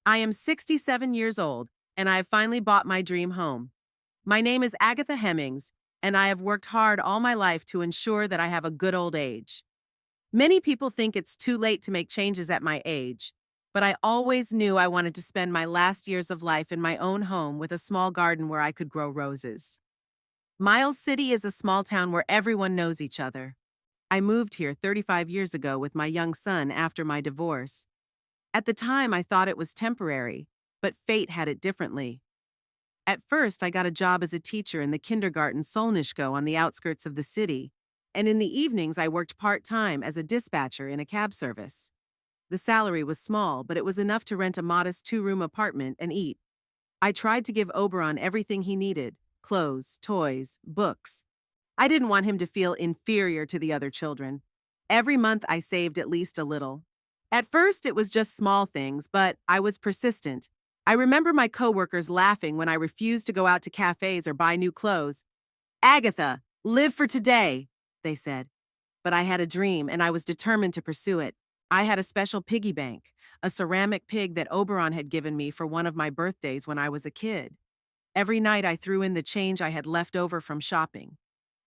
I am 67 years old, and I have finally bought my dream home. My name is Agatha Hemmings, and I have worked hard all my life to ensure that I have a good old age. Many people think it's too late to make changes at my age, but I always knew I wanted to spend my last years of life in my own home with a small garden where I could grow roses. Miles City is a small town where everyone knows each other. I moved here 35 years ago with my young son after my divorce. At the time, I thought it was temporary, but fate had it differently. At first, I got a job as a teacher in the kindergarten Solnishko on the outskirts of the city, and in the evenings I worked part-time as a dispatcher in a cab service. The salary was small, but it was enough to rent a modest two-room apartment and eat. I tried to give Oberon everything he needed: clothes, toys, books. I didn't want him to feel inferior to the other children. Every month I saved at least a little. At first it was just small things, but I was persistent. I remember my coworkers laughing when I refused to go out to cafes or buy new clothes. "Agatha, live for today," they said. But I had a dream and I was determined to pursue it. I had a special piggy bank, a ceramic pig that Oberon had given me for one of my birthdays when I was a kid. Every night I threw in the change I had left over from shopping.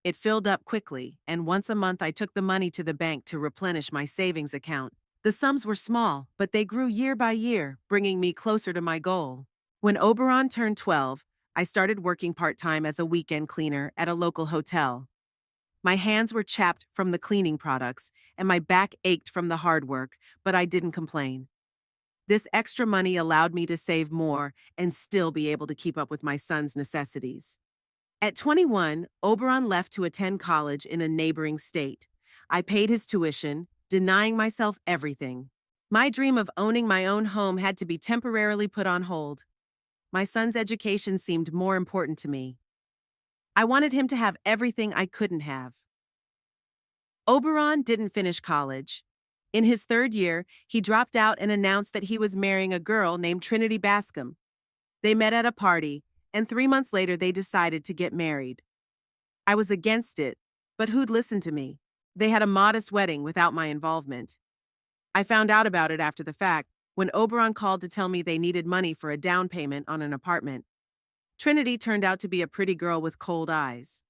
It filled up quickly, and once a month I took the money to the bank to replenish my savings account. The sums were small, but they grew year by year, bringing me closer to my goal. When Oberon turned 12, I started working part-time as a weekend cleaner at a local hotel. My hands were chapped from the cleaning products, and my back ached from the hard work, but I didn't complain. This extra money allowed me to save more and still be able to keep up with my son's necessities. At 21, Oberon left to attend college in a neighboring state. I paid his tuition, denying myself everything. My dream of owning my own home had to be temporarily put on hold. My son's education seemed more important to me. I wanted him to have everything I couldn't have. Oberon didn't finish college. In his third year, he dropped out and announced that he was marrying a girl named Trinity Bascom. They met at a party, and 3 months later they decided to get married. I was against it, but who'd listen to me? They had a modest wedding without my involvement. I found out about it after the fact, when Oberon called to tell me they needed money for a down payment on an apartment. Trinity turned out to be a pretty girl with cold eyes.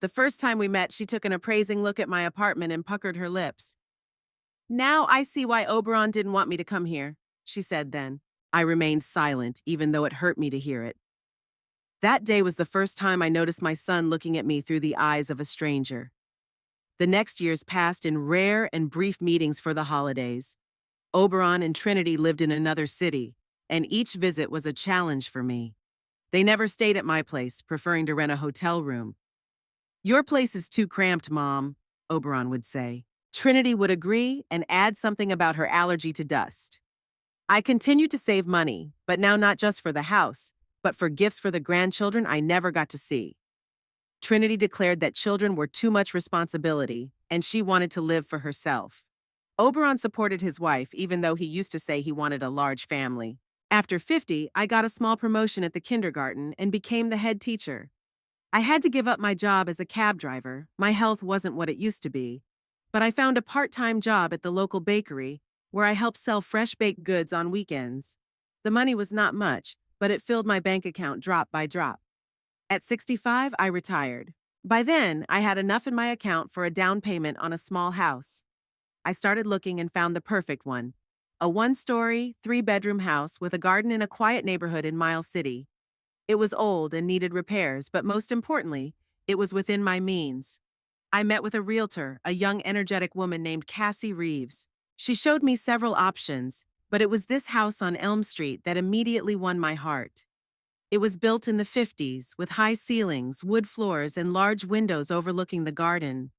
The first time we met, she took an appraising look at my apartment and puckered her lips. "Now I see why Oberon didn't want me to come here," she said then. I remained silent, even though it hurt me to hear it. That day was the first time I noticed my son looking at me through the eyes of a stranger. The next years passed in rare and brief meetings for the holidays. Oberon and Trinity lived in another city, and each visit was a challenge for me. They never stayed at my place, preferring to rent a hotel room. "Your place is too cramped, Mom," Oberon would say. Trinity would agree and add something about her allergy to dust. I continued to save money, but now not just for the house, but for gifts for the grandchildren I never got to see. Trinity declared that children were too much responsibility, and she wanted to live for herself. Oberon supported his wife, even though he used to say he wanted a large family. After 50, I got a small promotion at the kindergarten and became the head teacher. I had to give up my job as a cab driver. My health wasn't what it used to be. But I found a part-time job at the local bakery, where I helped sell fresh baked goods on weekends. The money was not much, but it filled my bank account drop by drop. At 65, I retired. By then, I had enough in my account for a down payment on a small house. I started looking and found the perfect one: a one-story, three-bedroom house with a garden in a quiet neighborhood in Miles City. It was old and needed repairs, but most importantly, it was within my means. I met with a realtor, a young, energetic woman named Cassie Reeves. She showed me several options, but it was this house on Elm Street that immediately won my heart. It was built in the 50s, with high ceilings, wood floors, and large windows overlooking the garden.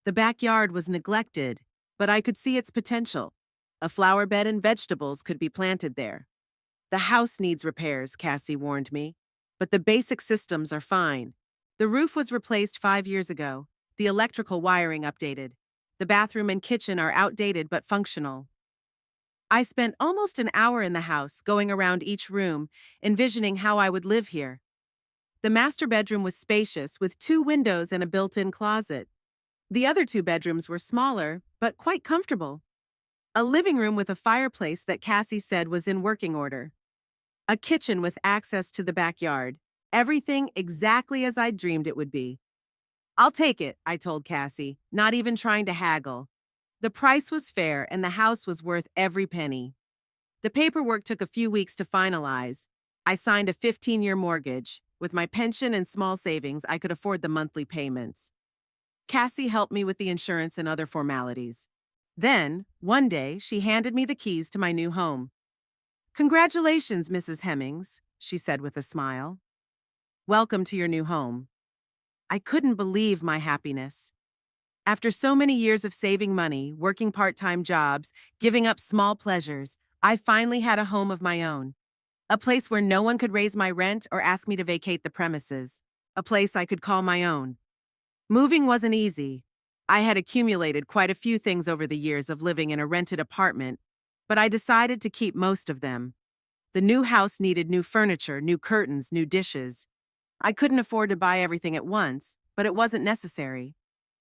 The backyard was neglected, but I could see its potential. A flower bed and vegetables could be planted there. "The house needs repairs," Cassie warned me, "but the basic systems are fine." The roof was replaced 5 years ago, the electrical wiring updated. The bathroom and kitchen are outdated but functional. I spent almost an hour in the house, going around each room, envisioning how I would live here. The master bedroom was spacious, with 2 windows and a built-in closet. The other 2 bedrooms were smaller, but quite comfortable. A living room with a fireplace that Cassie said was in working order. A kitchen with access to the backyard. Everything exactly as I'd dreamed it would be. I'll take it, I told Cassie, not even trying to haggle. The price was fair and the house was worth every penny. The paperwork took a few weeks to finalize. I signed a 15-year mortgage. With my pension and small savings, I could afford the monthly payments. Cassie helped me with the insurance and other formalities. Then, one day, she handed me the keys to my new home. "Congratulations, Mrs. Hemmings," she said with a smile. "Welcome to your new home." I couldn't believe my happiness. After so many years of saving money, working part-time jobs, giving up small pleasures, I finally had a home of my own. A place where no one could raise my rent or ask me to vacate the premises. A place I could call my own. Moving wasn't easy. I had accumulated quite a few things over the years of living in a rented apartment, but I decided to keep most of them. The new house needed new furniture, new curtains, new dishes. I couldn't afford to buy everything at once, but it wasn't necessary.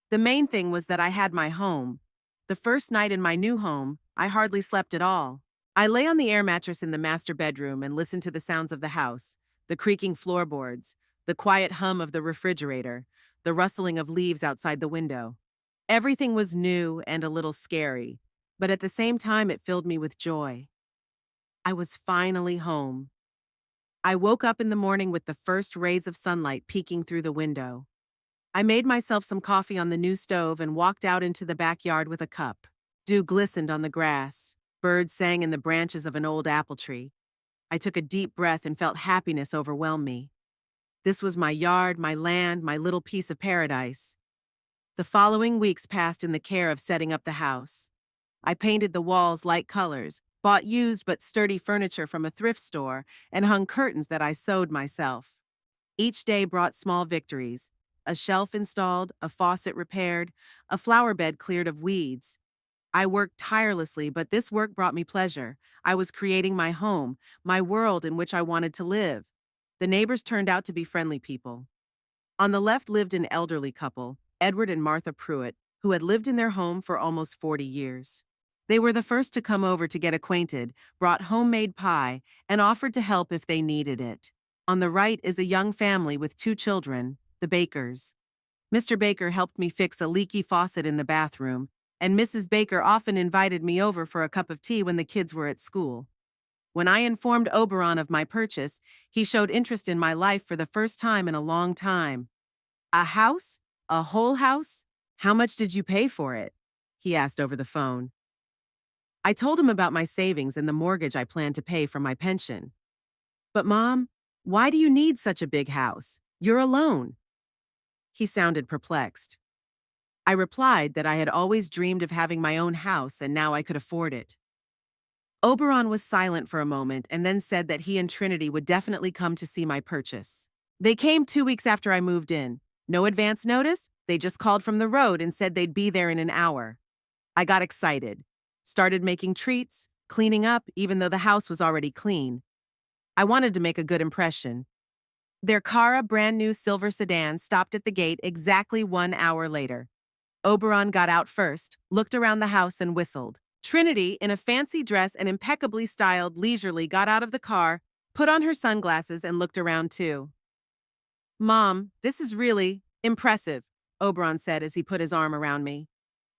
The main thing was that I had my home. The first night in my new home, I hardly slept at all. I lay on the air mattress in the master bedroom and listened to the sounds of the house, the creaking floorboards, the quiet hum of the refrigerator, the rustling of leaves outside the window. Everything was new and a little scary, but at the same time it filled me with joy. I was finally home. I woke up in the morning with the first rays of sunlight peeking through the window. I made myself some coffee on the new stove and walked out into the backyard with a cup. Dew glistened on the grass. Birds sang in the branches of an old apple tree. I took a deep breath and felt happiness overwhelm me. This was my yard, my land, my little piece of paradise. The following weeks passed in the care of setting up the house. I painted the walls light colors, bought used but sturdy furniture from a thrift store, and hung curtains that I sewed myself. Each day brought small victories: a shelf installed, a faucet repaired, a flower bed cleared of weeds. I worked tirelessly, but this work brought me pleasure. I was creating my home, my world in which I wanted to live. The neighbors turned out to be friendly people. On the left lived an elderly couple, Edward and Martha Pruitt, who had lived in their home for almost 40 years. They were the first to come over to get acquainted, brought homemade pie, and offered to help if they needed it. On the right is a young family with 2 children, the Bakers. Mr. Baker helped me fix a leaky faucet in the bathroom, and Mrs. Baker often invited me over for a cup of tea when the kids were at school. When I informed Oberon of my purchase, he showed interest in my life for the first time in a long time. "A house? A whole house? How much did you pay for it?" he asked over the phone. I told him about my savings and the mortgage I planned to pay from my pension. "But Mom, why do you need such a big house? You're alone." He sounded perplexed. I replied that I had always dreamed of having my own house and now I could afford it. Oberon was silent for a moment and then said that he and Trinity would definitely come to see my purchase. They came 2 weeks after I moved in. No advance notice, they just called from the road and said they'd be there in an hour. I got excited, started making treats, cleaning up even though the house was already clean. I wanted to make a good impression. Their car, a brand new silver sedan, stopped at the gate exactly 1 hour later. Oberon got out first, looked around the house and whistled. Trinity, in a fancy dress and impeccably styled, leisurely got out of the car, put on her sunglasses and looked around too. "Mom, this is really impressive," Oberon said as he put his arm around me.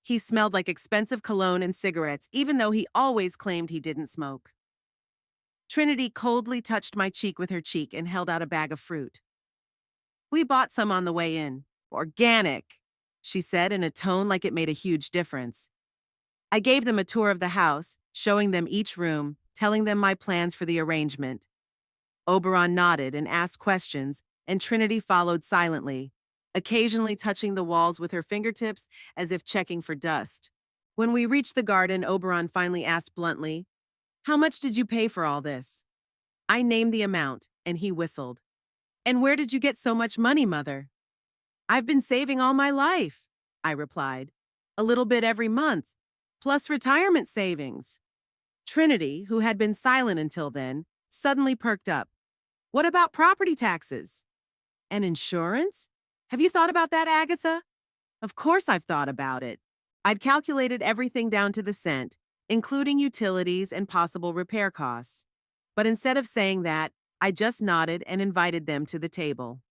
He smelled like expensive cologne and cigarettes, even though he always claimed he didn't smoke. Trinity coldly touched my cheek with her cheek and held out a bag of fruit. "We bought some on the way in. Organic," she said in a tone like it made a huge difference. I gave them a tour of the house, showing them each room, telling them my plans for the arrangement. Oberon nodded and asked questions, and Trinity followed silently, occasionally touching the walls with her fingertips as if checking for dust. When we reached the garden, Oberon finally asked bluntly, "How much did you pay for all this?" I named the amount, and he whistled. "And where did you get so much money, Mother?" "I've been saving all my life," I replied. "A little bit every month, plus retirement savings." Trinity, who had been silent until then, suddenly perked up. "What about property taxes? And insurance? Have you thought about that, Agatha?" Of course I've thought about it. I'd calculated everything down to the cent, including utilities and possible repair costs. But instead of saying that, I just nodded and invited them to the table.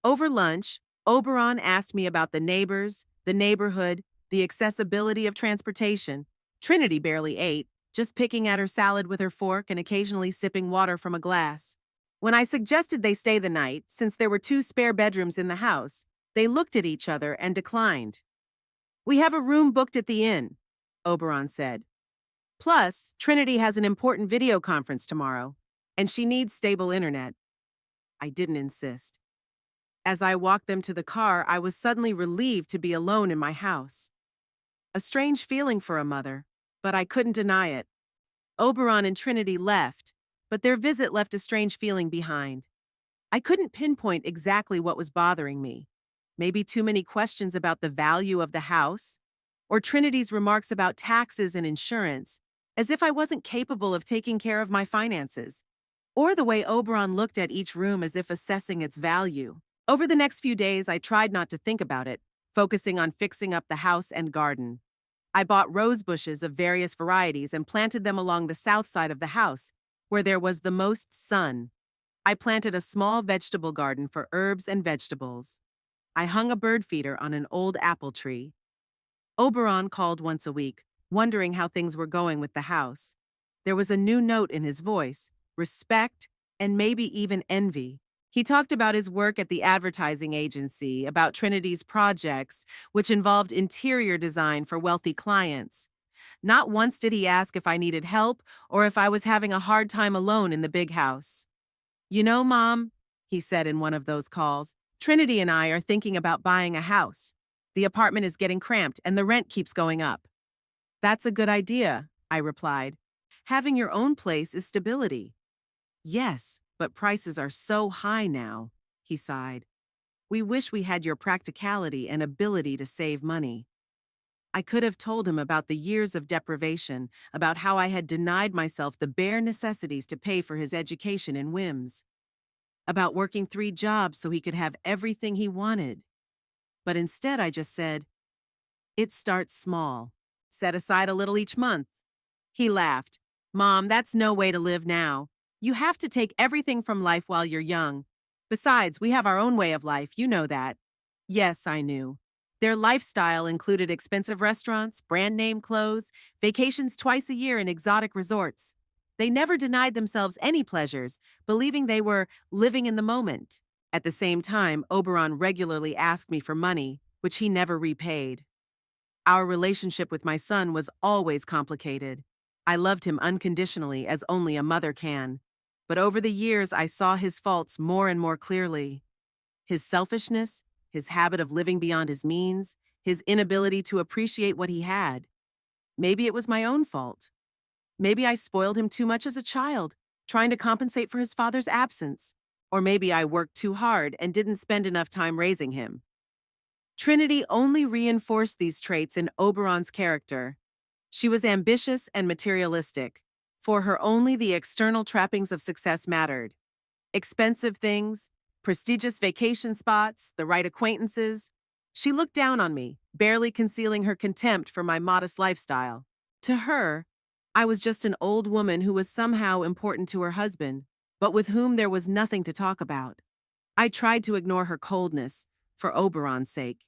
Over lunch, Oberon asked me about the neighbors, the neighborhood, the accessibility of transportation. Trinity barely ate, just picking at her salad with her fork and occasionally sipping water from a glass. When I suggested they stay the night, since there were 2 spare bedrooms in the house, they looked at each other and declined. "We have a room booked at the inn," Oberon said. "Plus, Trinity has an important video conference tomorrow, and she needs stable internet." I didn't insist. As I walked them to the car, I was suddenly relieved to be alone in my house. A strange feeling for a mother, but I couldn't deny it. Oberon and Trinity left, but their visit left a strange feeling behind. I couldn't pinpoint exactly what was bothering me. Maybe too many questions about the value of the house, or Trinity's remarks about taxes and insurance, as if I wasn't capable of taking care of my finances, or the way Oberon looked at each room as if assessing its value. Over the next few days, I tried not to think about it, focusing on fixing up the house and garden. I bought rose bushes of various varieties and planted them along the south side of the house, where there was the most sun. I planted a small vegetable garden for herbs and vegetables. I hung a bird feeder on an old apple tree. Oberon called once a week, wondering how things were going with the house. There was a new note in his voice, respect, and maybe even envy. He talked about his work at the advertising agency, about Trinity's projects, which involved interior design for wealthy clients. Not once did he ask if I needed help or if I was having a hard time alone in the big house. "You know, Mom," he said in one of those calls, "Trinity and I are thinking about buying a house. The apartment is getting cramped and the rent keeps going up." "That's a good idea," I replied. "Having your own place is stability." "Yes, but prices are so high now," he sighed. "We wish we had your practicality and ability to save money." I could have told him about the years of deprivation, about how I had denied myself the bare necessities to pay for his education and whims, about working 3 jobs so he could have everything he wanted. But instead I just said, "It starts small. Set aside a little each month." He laughed. "Mom, that's no way to live now. You have to take everything from life while you're young. Besides, we have our own way of life, you know that." Yes, I knew. Their lifestyle included expensive restaurants, brand-name clothes, vacations twice a year in exotic resorts. They never denied themselves any pleasures, believing they were living in the moment. At the same time, Oberon regularly asked me for money, which he never repaid. Our relationship with my son was always complicated. I loved him unconditionally as only a mother can. But over the years, I saw his faults more and more clearly. His selfishness, his habit of living beyond his means, his inability to appreciate what he had. Maybe it was my own fault. Maybe I spoiled him too much as a child, trying to compensate for his father's absence. Or maybe I worked too hard and didn't spend enough time raising him. Trinity only reinforced these traits in Oberon's character. She was ambitious and materialistic. For her, only the external trappings of success mattered. Expensive things, prestigious vacation spots, the right acquaintances. She looked down on me, barely concealing her contempt for my modest lifestyle. To her, I was just an old woman who was somehow important to her husband, but with whom there was nothing to talk about. I tried to ignore her coldness, for Oberon's sake.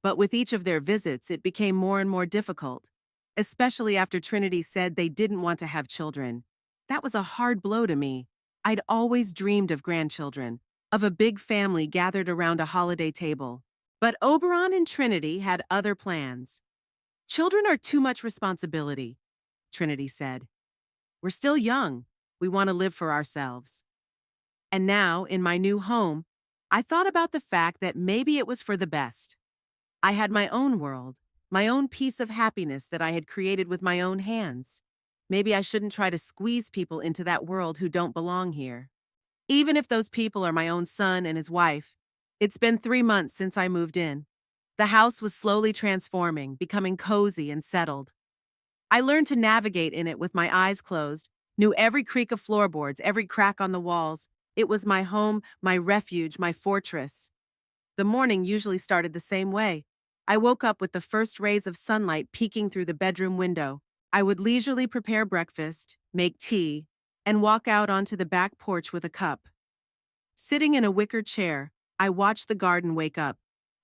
But with each of their visits, it became more and more difficult, especially after Trinity said they didn't want to have children. That was a hard blow to me. I'd always dreamed of grandchildren, of a big family gathered around a holiday table. But Oberon and Trinity had other plans. "Children are too much responsibility," Trinity said. "We're still young. We want to live for ourselves." And now, in my new home, I thought about the fact that maybe it was for the best. I had my own world, my own piece of happiness that I had created with my own hands. Maybe I shouldn't try to squeeze people into that world who don't belong here. Even if those people are my own son and his wife. It's been 3 months since I moved in. The house was slowly transforming, becoming cozy and settled. I learned to navigate in it with my eyes closed, knew every creak of floorboards, every crack on the walls. It was my home, my refuge, my fortress. The morning usually started the same way. I woke up with the first rays of sunlight peeking through the bedroom window. I would leisurely prepare breakfast, make tea, and walk out onto the back porch with a cup. Sitting in a wicker chair, I watched the garden wake up,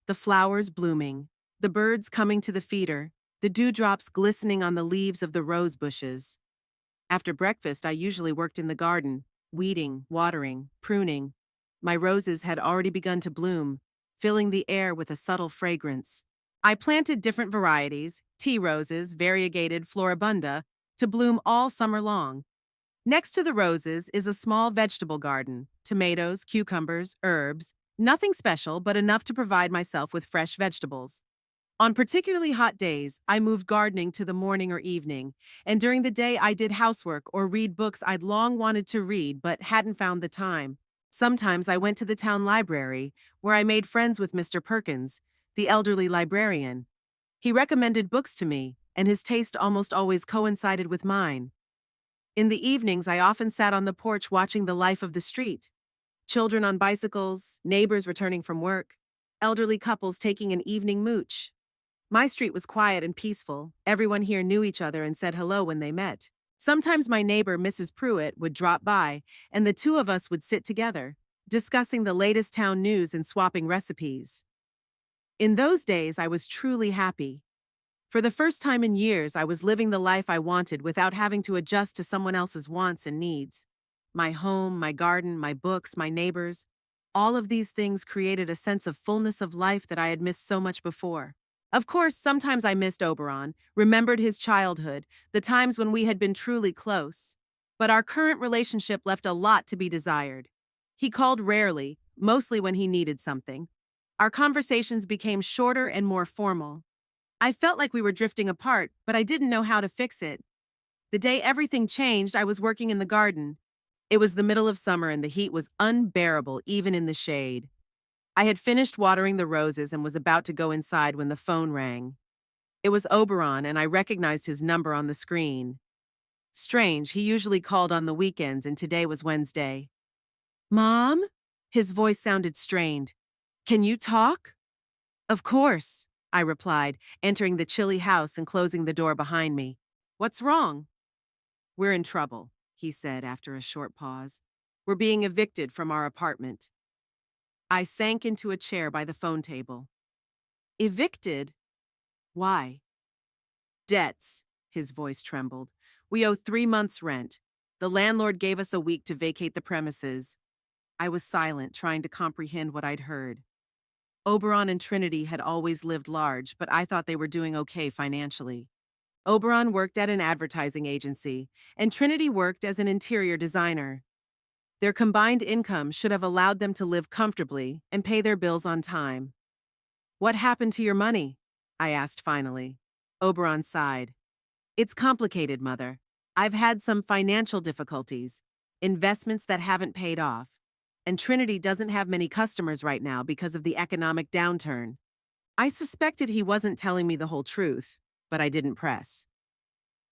the flowers blooming, the birds coming to the feeder, the dewdrops glistening on the leaves of the rose bushes. After breakfast, I usually worked in the garden, weeding, watering, pruning. My roses had already begun to bloom, filling the air with a subtle fragrance. I planted different varieties, tea roses, variegated floribunda, to bloom all summer long. Next to the roses is a small vegetable garden, tomatoes, cucumbers, herbs, nothing special but enough to provide myself with fresh vegetables. On particularly hot days, I moved gardening to the morning or evening, and during the day I did housework or read books I'd long wanted to read but hadn't found the time. Sometimes I went to the town library, where I made friends with Mr. Perkins, the elderly librarian. He recommended books to me, and his taste almost always coincided with mine. In the evenings, I often sat on the porch watching the life of the street. Children on bicycles, neighbors returning from work, elderly couples taking an evening mooch. My street was quiet and peaceful. Everyone here knew each other and said hello when they met. Sometimes my neighbor, Mrs. Pruitt, would drop by, and the two of us would sit together, discussing the latest town news and swapping recipes. In those days, I was truly happy. For the first time in years, I was living the life I wanted without having to adjust to someone else's wants and needs. My home, my garden, my books, my neighbors, all of these things created a sense of fullness of life that I had missed so much before. Of course, sometimes I missed Oberon, remembered his childhood, the times when we had been truly close. But our current relationship left a lot to be desired. He called rarely, mostly when he needed something. Our conversations became shorter and more formal. I felt like we were drifting apart, but I didn't know how to fix it. The day everything changed, I was working in the garden. It was the middle of summer and the heat was unbearable even in the shade. I had finished watering the roses and was about to go inside when the phone rang. It was Oberon, and I recognized his number on the screen. Strange, he usually called on the weekends and today was Wednesday. "Mom?" His voice sounded strained. "Can you talk?" "Of course," I replied, entering the chilly house and closing the door behind me. "What's wrong?" "We're in trouble," he said after a short pause. "We're being evicted from our apartment." I sank into a chair by the phone table. "Evicted? Why?" "Debts." His voice trembled. "We owe 3 months' rent. The landlord gave us a week to vacate the premises." I was silent, trying to comprehend what I'd heard. Oberon and Trinity had always lived large, but I thought they were doing okay financially. Oberon worked at an advertising agency, and Trinity worked as an interior designer. Their combined income should have allowed them to live comfortably and pay their bills on time. "What happened to your money?" I asked finally. Oberon sighed. "It's complicated, Mother. I've had some financial difficulties, investments that haven't paid off, and Trinity doesn't have many customers right now because of the economic downturn." I suspected he wasn't telling me the whole truth, but I didn't press.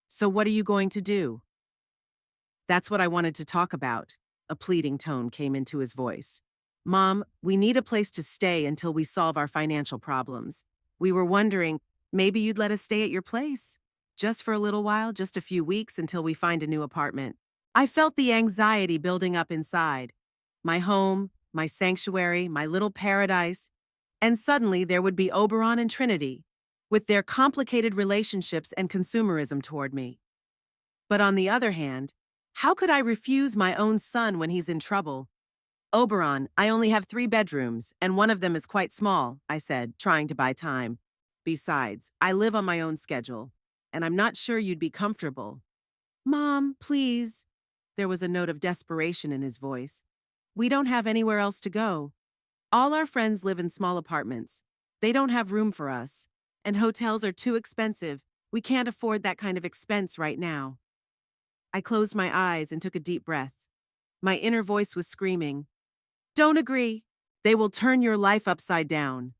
"So what are you going to do?" "That's what I wanted to talk about." A pleading tone came into his voice. "Mom, we need a place to stay until we solve our financial problems. We were wondering, maybe you'd let us stay at your place? Just for a little while, just a few weeks until we find a new apartment." I felt the anxiety building up inside. My home, my sanctuary, my little paradise. And suddenly there would be Oberon and Trinity, with their complicated relationships and consumerism toward me. But on the other hand, how could I refuse my own son when he's in trouble? "Oberon, I only have 3 bedrooms, and one of them is quite small," I said, trying to buy time. "Besides, I live on my own schedule, and I'm not sure you'd be comfortable." "Mom, please." There was a note of desperation in his voice. "We don't have anywhere else to go. All our friends live in small apartments. They don't have room for us, and hotels are too expensive. We can't afford that kind of expense right now." I closed my eyes and took a deep breath. My inner voice was screaming, "Don't agree. They will turn your life upside down."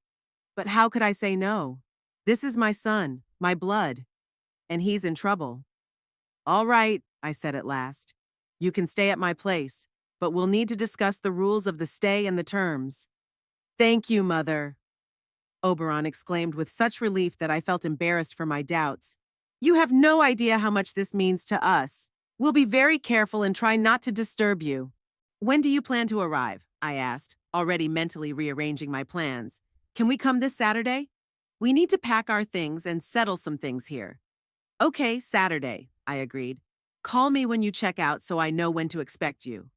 But how could I say no? This is my son, my blood, and he's in trouble. "All right," I said at last. "You can stay at my place, but we'll need to discuss the rules of the stay and the terms." "Thank you, Mother," Oberon exclaimed with such relief that I felt embarrassed for my doubts. You have no idea how much this means to us. We'll be very careful and try not to disturb you. When do you plan to arrive? I asked, already mentally rearranging my plans. Can we come this Saturday? We need to pack our things and settle some things here. Okay, Saturday, I agreed. Call me when you check out so I know when to expect you.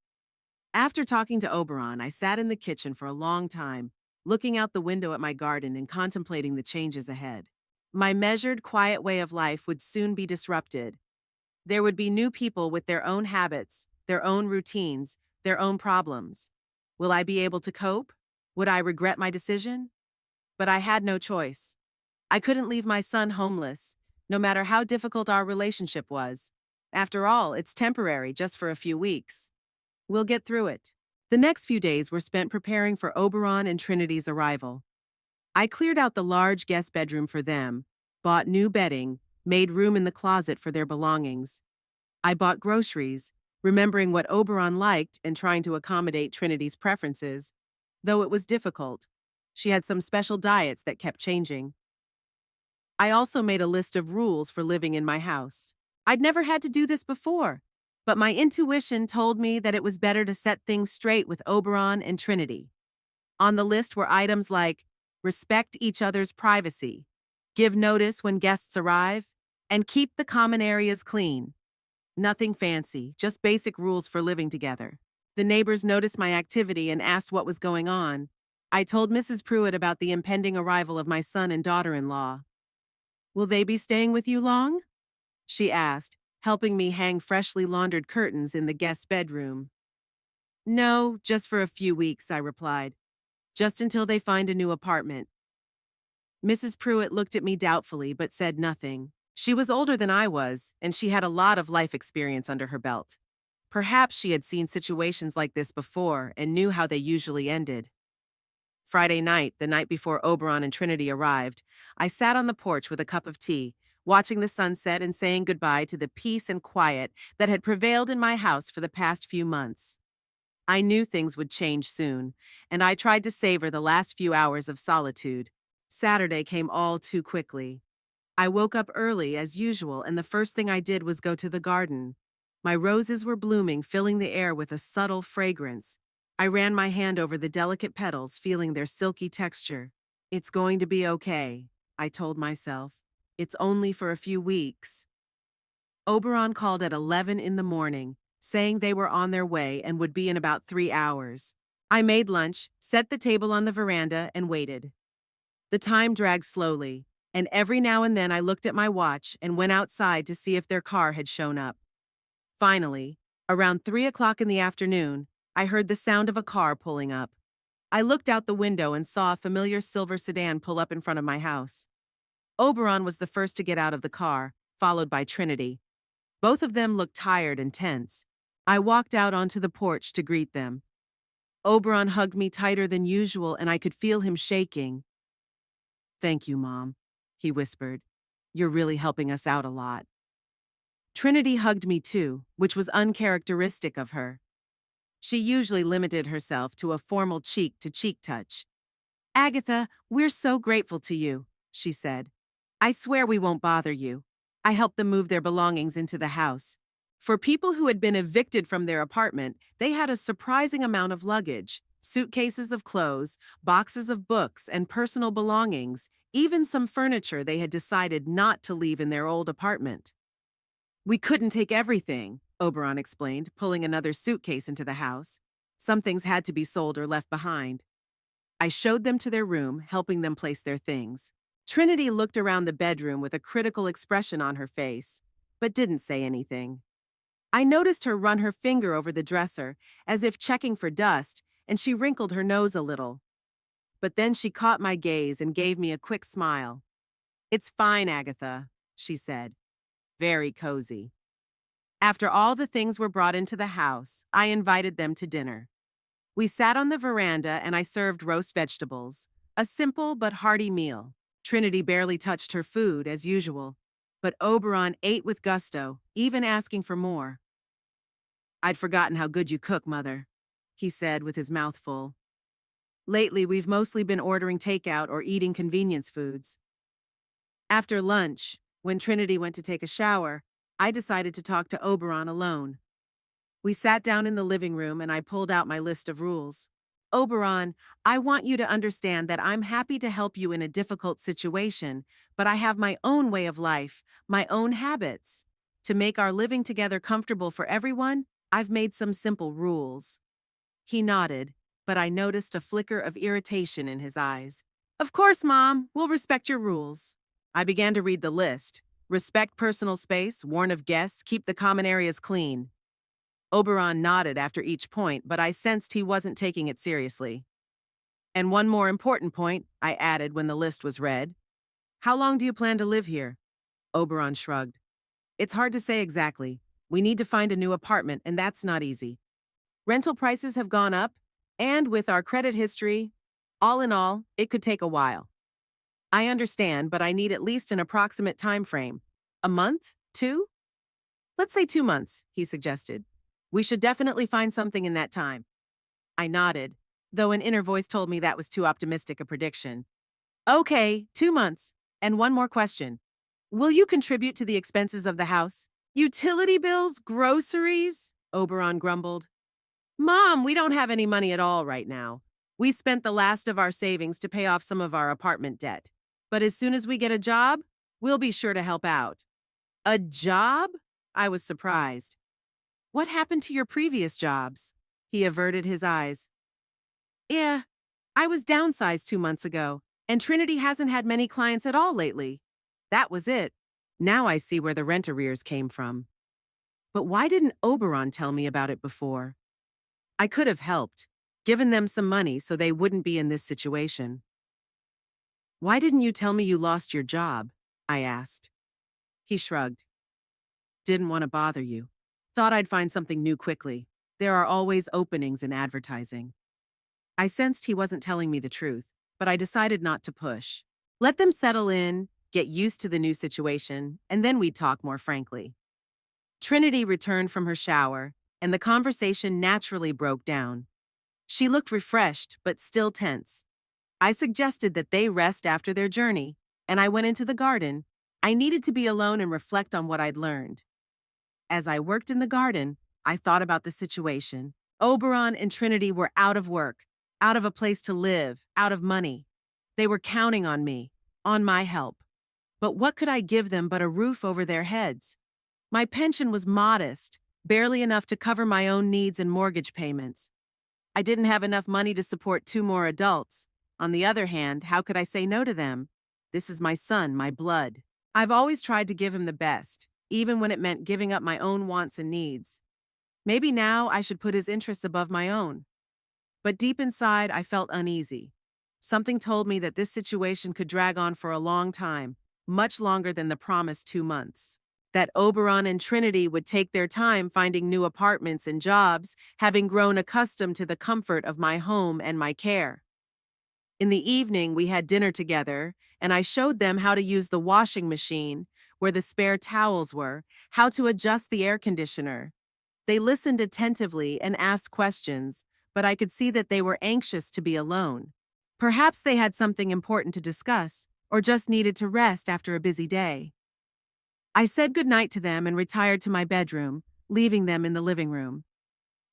After talking to Oberon, I sat in the kitchen for a long time, looking out the window at my garden and contemplating the changes ahead. My measured, quiet way of life would soon be disrupted. There would be new people with their own habits, their own routines, their own problems. Will I be able to cope? Would I regret my decision? But I had no choice. I couldn't leave my son homeless, no matter how difficult our relationship was. After all, it's temporary, just for a few weeks. We'll get through it. The next few days were spent preparing for Oberon and Trinity's arrival. I cleared out the large guest bedroom for them, bought new bedding, made room in the closet for their belongings. I bought groceries, remembering what Oberon liked and trying to accommodate Trinity's preferences, though it was difficult. She had some special diets that kept changing. I also made a list of rules for living in my house. I'd never had to do this before, but my intuition told me that it was better to set things straight with Oberon and Trinity. On the list were items like respect each other's privacy, give notice when guests arrive, and keep the common areas clean. Nothing fancy, just basic rules for living together. The neighbors noticed my activity and asked what was going on. I told Mrs. Pruitt about the impending arrival of my son and daughter-in-law. Will they be staying with you long? She asked, helping me hang freshly laundered curtains in the guest bedroom. No, just for a few weeks, I replied. Just until they find a new apartment. Mrs. Pruitt looked at me doubtfully but said nothing. She was older than I was, and she had a lot of life experience under her belt. Perhaps she had seen situations like this before and knew how they usually ended. Friday night, the night before Oberon and Trinity arrived, I sat on the porch with a cup of tea, watching the sunset and saying goodbye to the peace and quiet that had prevailed in my house for the past few months. I knew things would change soon, and I tried to savor the last few hours of solitude. Saturday came all too quickly. I woke up early, as usual, and the first thing I did was go to the garden. My roses were blooming, filling the air with a subtle fragrance. I ran my hand over the delicate petals, feeling their silky texture. It's going to be okay, I told myself. It's only for a few weeks. Oberon called at 11 in the morning, saying they were on their way and would be in about 3 hours. I made lunch, set the table on the veranda, and waited. The time dragged slowly, and every now and then I looked at my watch and went outside to see if their car had shown up. Finally, around 3 o'clock in the afternoon, I heard the sound of a car pulling up. I looked out the window and saw a familiar silver sedan pull up in front of my house. Oberon was the first to get out of the car, followed by Trinity. Both of them looked tired and tense. I walked out onto the porch to greet them. Oberon hugged me tighter than usual, and I could feel him shaking. "Thank you, Mom," he whispered. "You're really helping us out a lot." Trinity hugged me too, which was uncharacteristic of her. She usually limited herself to a formal cheek-to-cheek touch. "Agatha, we're so grateful to you," she said. "I swear we won't bother you." I helped them move their belongings into the house. For people who had been evicted from their apartment, they had a surprising amount of luggage: suitcases of clothes, boxes of books, and personal belongings, even some furniture they had decided not to leave in their old apartment. "We couldn't take everything," Oberon explained, pulling another suitcase into the house. Some things had to be sold or left behind. I showed them to their room, helping them place their things. Trinity looked around the bedroom with a critical expression on her face, but didn't say anything. I noticed her run her finger over the dresser, as if checking for dust, and she wrinkled her nose a little. But then she caught my gaze and gave me a quick smile. "It's fine, Agatha," she said. "Very cozy." After all the things were brought into the house, I invited them to dinner. We sat on the veranda and I served roast vegetables, a simple but hearty meal. Trinity barely touched her food, as usual, but Oberon ate with gusto, even asking for more. "I'd forgotten how good you cook, Mother," he said with his mouth full. "Lately, we've mostly been ordering takeout or eating convenience foods." After lunch, When Trinity went to take a shower, I decided to talk to Oberon alone. We sat down in the living room and I pulled out my list of rules. Oberon, I want you to understand that I'm happy to help you in a difficult situation, but I have my own way of life, my own habits. To make our living together comfortable for everyone, I've made some simple rules. He nodded, but I noticed a flicker of irritation in his eyes. Of course, Mom, we'll respect your rules. I began to read the list. Respect personal space, warn of guests, keep the common areas clean. Oberon nodded after each point, but I sensed he wasn't taking it seriously. And one more important point, I added when the list was read. How long do you plan to live here? Oberon shrugged. It's hard to say exactly. We need to find a new apartment, and that's not easy. Rental prices have gone up, and with our credit history, all in all, it could take a while. I understand, but I need at least an approximate time frame. A month? 2? Let's say 2 months, he suggested. We should definitely find something in that time. I nodded, though an inner voice told me that was too optimistic a prediction. Okay, 2 months. And one more question. Will you contribute to the expenses of the house? Utility bills, groceries? Oberon grumbled. Mom, we don't have any money at all right now. We spent the last of our savings to pay off some of our apartment debt. But as soon as we get a job, we'll be sure to help out. A job? I was surprised. What happened to your previous jobs? He averted his eyes. Yeah, I was downsized 2 months ago, and Trinity hasn't had many clients at all lately. That was it. Now I see where the rent arrears came from. But why didn't Oberon tell me about it before? I could have helped, given them some money so they wouldn't be in this situation. Why didn't you tell me you lost your job? I asked. He shrugged. Didn't want to bother you. Thought I'd find something new quickly. There are always openings in advertising. I sensed he wasn't telling me the truth, but I decided not to push. Let them settle in, get used to the new situation, and then we'd talk more frankly. Trinity returned from her shower, and the conversation naturally broke down. She looked refreshed, but still tense. I suggested that they rest after their journey, and I went into the garden. I needed to be alone and reflect on what I'd learned. As I worked in the garden, I thought about the situation. Oberon and Trinity were out of work, out of a place to live, out of money. They were counting on me, on my help. But what could I give them but a roof over their heads? My pension was modest, barely enough to cover my own needs and mortgage payments. I didn't have enough money to support 2 more adults. On the other hand, how could I say no to them? This is my son, my blood. I've always tried to give him the best, even when it meant giving up my own wants and needs. Maybe now I should put his interests above my own. But deep inside, I felt uneasy. Something told me that this situation could drag on for a long time, much longer than the promised 2 months. That Oberon and Trinity would take their time finding new apartments and jobs, having grown accustomed to the comfort of my home and my care. In the evening, we had dinner together, and I showed them how to use the washing machine, where the spare towels were, how to adjust the air conditioner. They listened attentively and asked questions, but I could see that they were anxious to be alone. Perhaps they had something important to discuss, or just needed to rest after a busy day. I said goodnight to them and retired to my bedroom, leaving them in the living room.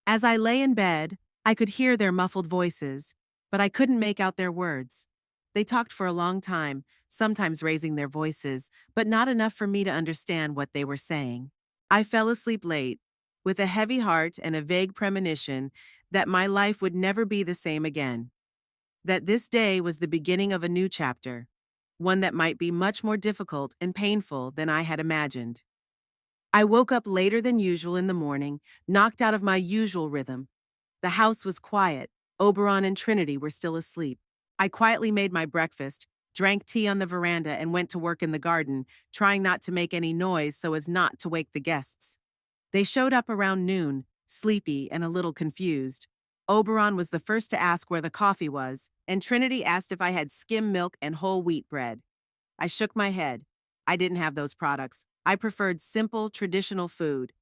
As I lay in bed, I could hear their muffled voices, but I couldn't make out their words. They talked for a long time, sometimes raising their voices, but not enough for me to understand what they were saying. I fell asleep late, with a heavy heart and a vague premonition that my life would never be the same again. That this day was the beginning of a new chapter, one that might be much more difficult and painful than I had imagined. I woke up later than usual in the morning, knocked out of my usual rhythm. The house was quiet. Oberon and Trinity were still asleep. I quietly made my breakfast, drank tea on the veranda, and went to work in the garden, trying not to make any noise so as not to wake the guests. They showed up around noon, sleepy and a little confused. Oberon was the first to ask where the coffee was, and Trinity asked if I had skim milk and whole wheat bread. I shook my head. I didn't have those products. I preferred simple, traditional food.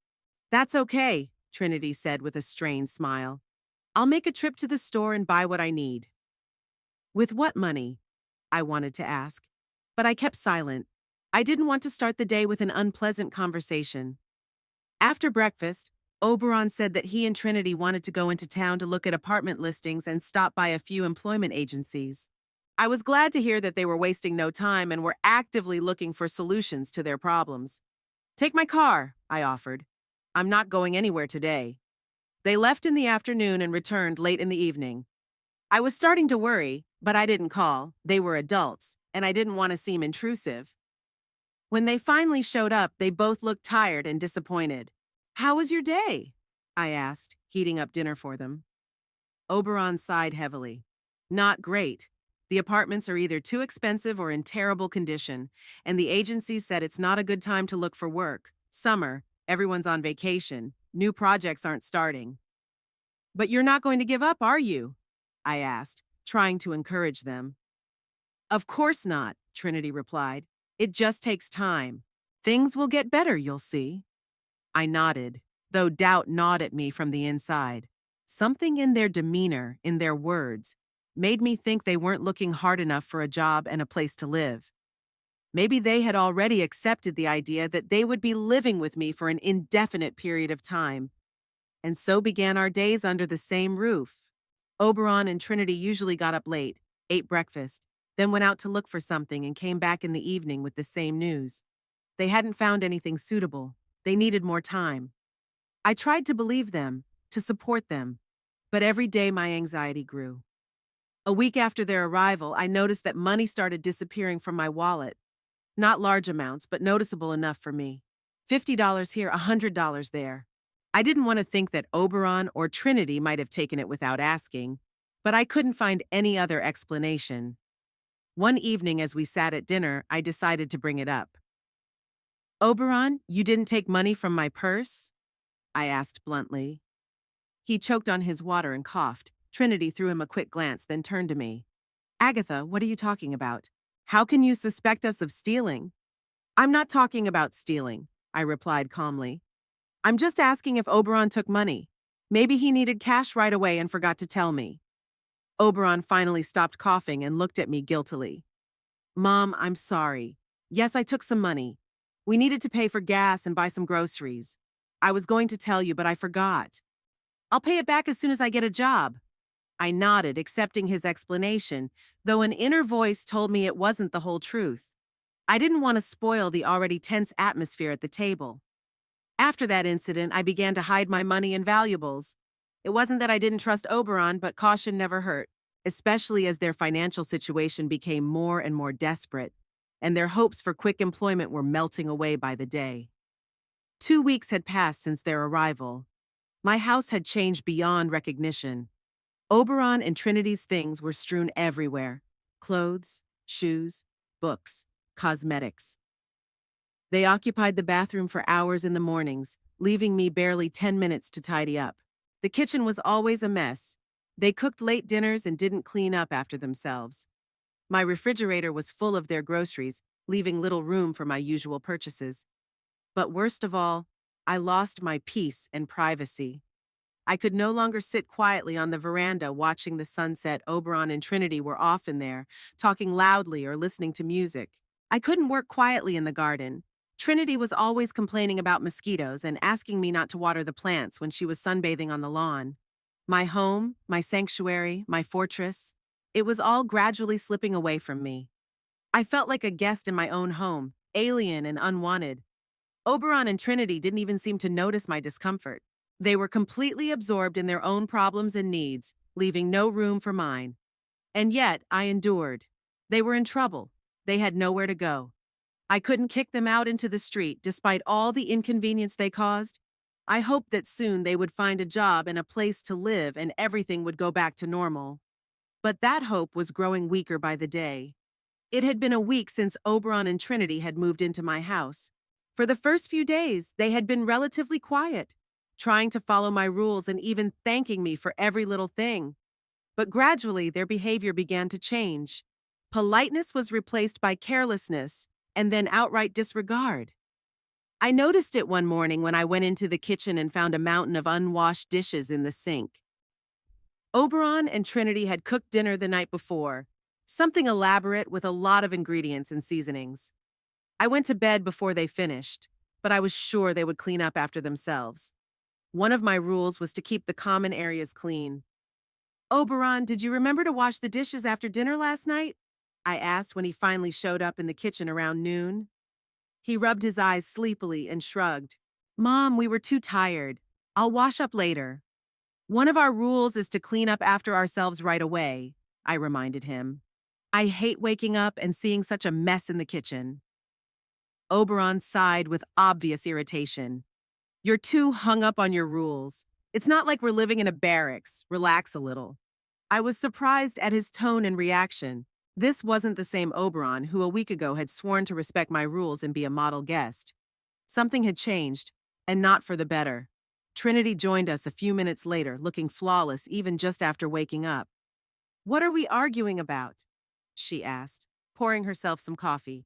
That's okay, Trinity said with a strained smile. I'll make a trip to the store and buy what I need. With what money? I wanted to ask, but I kept silent. I didn't want to start the day with an unpleasant conversation. After breakfast, Oberon said that he and Trinity wanted to go into town to look at apartment listings and stop by a few employment agencies. I was glad to hear that they were wasting no time and were actively looking for solutions to their problems. Take my car, I offered. I'm not going anywhere today. They left in the afternoon and returned late in the evening. I was starting to worry, but I didn't call. They were adults, and I didn't want to seem intrusive. When they finally showed up, they both looked tired and disappointed. How was your day? I asked, heating up dinner for them. Oberon sighed heavily. Not great. The apartments are either too expensive or in terrible condition, and the agency said it's not a good time to look for work. Summer, everyone's on vacation, new projects aren't starting. But you're not going to give up, are you? I asked, trying to encourage them. Of course not, Trinity replied. It just takes time. Things will get better, you'll see. I nodded, though doubt gnawed at me from the inside. Something in their demeanor, in their words, made me think they weren't looking hard enough for a job and a place to live. Maybe they had already accepted the idea that they would be living with me for an indefinite period of time. And so began our days under the same roof. Oberon and Trinity usually got up late, ate breakfast, then went out to look for something and came back in the evening with the same news. They hadn't found anything suitable. They needed more time. I tried to believe them, to support them, but every day my anxiety grew. A week after their arrival, I noticed that money started disappearing from my wallet. Not large amounts, but noticeable enough for me. $50 here, $100 there. I didn't want to think that Oberon or Trinity might have taken it without asking, but I couldn't find any other explanation. One evening as we sat at dinner, I decided to bring it up. Oberon, you didn't take money from my purse? I asked bluntly. He choked on his water and coughed. Trinity threw him a quick glance, then turned to me. Agatha, what are you talking about? How can you suspect us of stealing? I'm not talking about stealing, I replied calmly. I'm just asking if Oberon took money. Maybe he needed cash right away and forgot to tell me. Oberon finally stopped coughing and looked at me guiltily. Mom, I'm sorry. Yes, I took some money. We needed to pay for gas and buy some groceries. I was going to tell you, but I forgot. I'll pay it back as soon as I get a job. I nodded, accepting his explanation, though an inner voice told me it wasn't the whole truth. I didn't want to spoil the already tense atmosphere at the table. After that incident, I began to hide my money and valuables. It wasn't that I didn't trust Oberon, but caution never hurt, especially as their financial situation became more and more desperate, and their hopes for quick employment were melting away by the day. 2 weeks had passed since their arrival. My house had changed beyond recognition. Oberon and Trinity's things were strewn everywhere: clothes, shoes, books, cosmetics. They occupied the bathroom for hours in the mornings, leaving me barely 10 minutes to tidy up. The kitchen was always a mess. They cooked late dinners and didn't clean up after themselves. My refrigerator was full of their groceries, leaving little room for my usual purchases. But worst of all, I lost my peace and privacy. I could no longer sit quietly on the veranda watching the sunset. Oberon and Trinity were often there, talking loudly or listening to music. I couldn't work quietly in the garden. Trinity was always complaining about mosquitoes and asking me not to water the plants when she was sunbathing on the lawn. My home, my sanctuary, my fortress, it was all gradually slipping away from me. I felt like a guest in my own home, alien and unwanted. Oberon and Trinity didn't even seem to notice my discomfort. They were completely absorbed in their own problems and needs, leaving no room for mine. And yet, I endured. They were in trouble. They had nowhere to go. I couldn't kick them out into the street despite all the inconvenience they caused. I hoped that soon they would find a job and a place to live and everything would go back to normal. But that hope was growing weaker by the day. It had been a week since Oberon and Trinity had moved into my house. For the first few days, they had been relatively quiet, trying to follow my rules and even thanking me for every little thing. But gradually, their behavior began to change. Politeness was replaced by carelessness, and then outright disregard. I noticed it one morning when I went into the kitchen and found a mountain of unwashed dishes in the sink. Oberon and Trinity had cooked dinner the night before, something elaborate with a lot of ingredients and seasonings. I went to bed before they finished, but I was sure they would clean up after themselves. One of my rules was to keep the common areas clean. Oberon, did you remember to wash the dishes after dinner last night? I asked when he finally showed up in the kitchen around noon. He rubbed his eyes sleepily and shrugged. Mom, we were too tired. I'll wash up later. One of our rules is to clean up after ourselves right away, I reminded him. I hate waking up and seeing such a mess in the kitchen. Oberon sighed with obvious irritation. You're too hung up on your rules. It's not like we're living in a barracks. Relax a little. I was surprised at his tone and reaction. This wasn't the same Oberon who a week ago had sworn to respect my rules and be a model guest. Something had changed, and not for the better. Trinity joined us a few minutes later, looking flawless even just after waking up. What are we arguing about? She asked, pouring herself some coffee.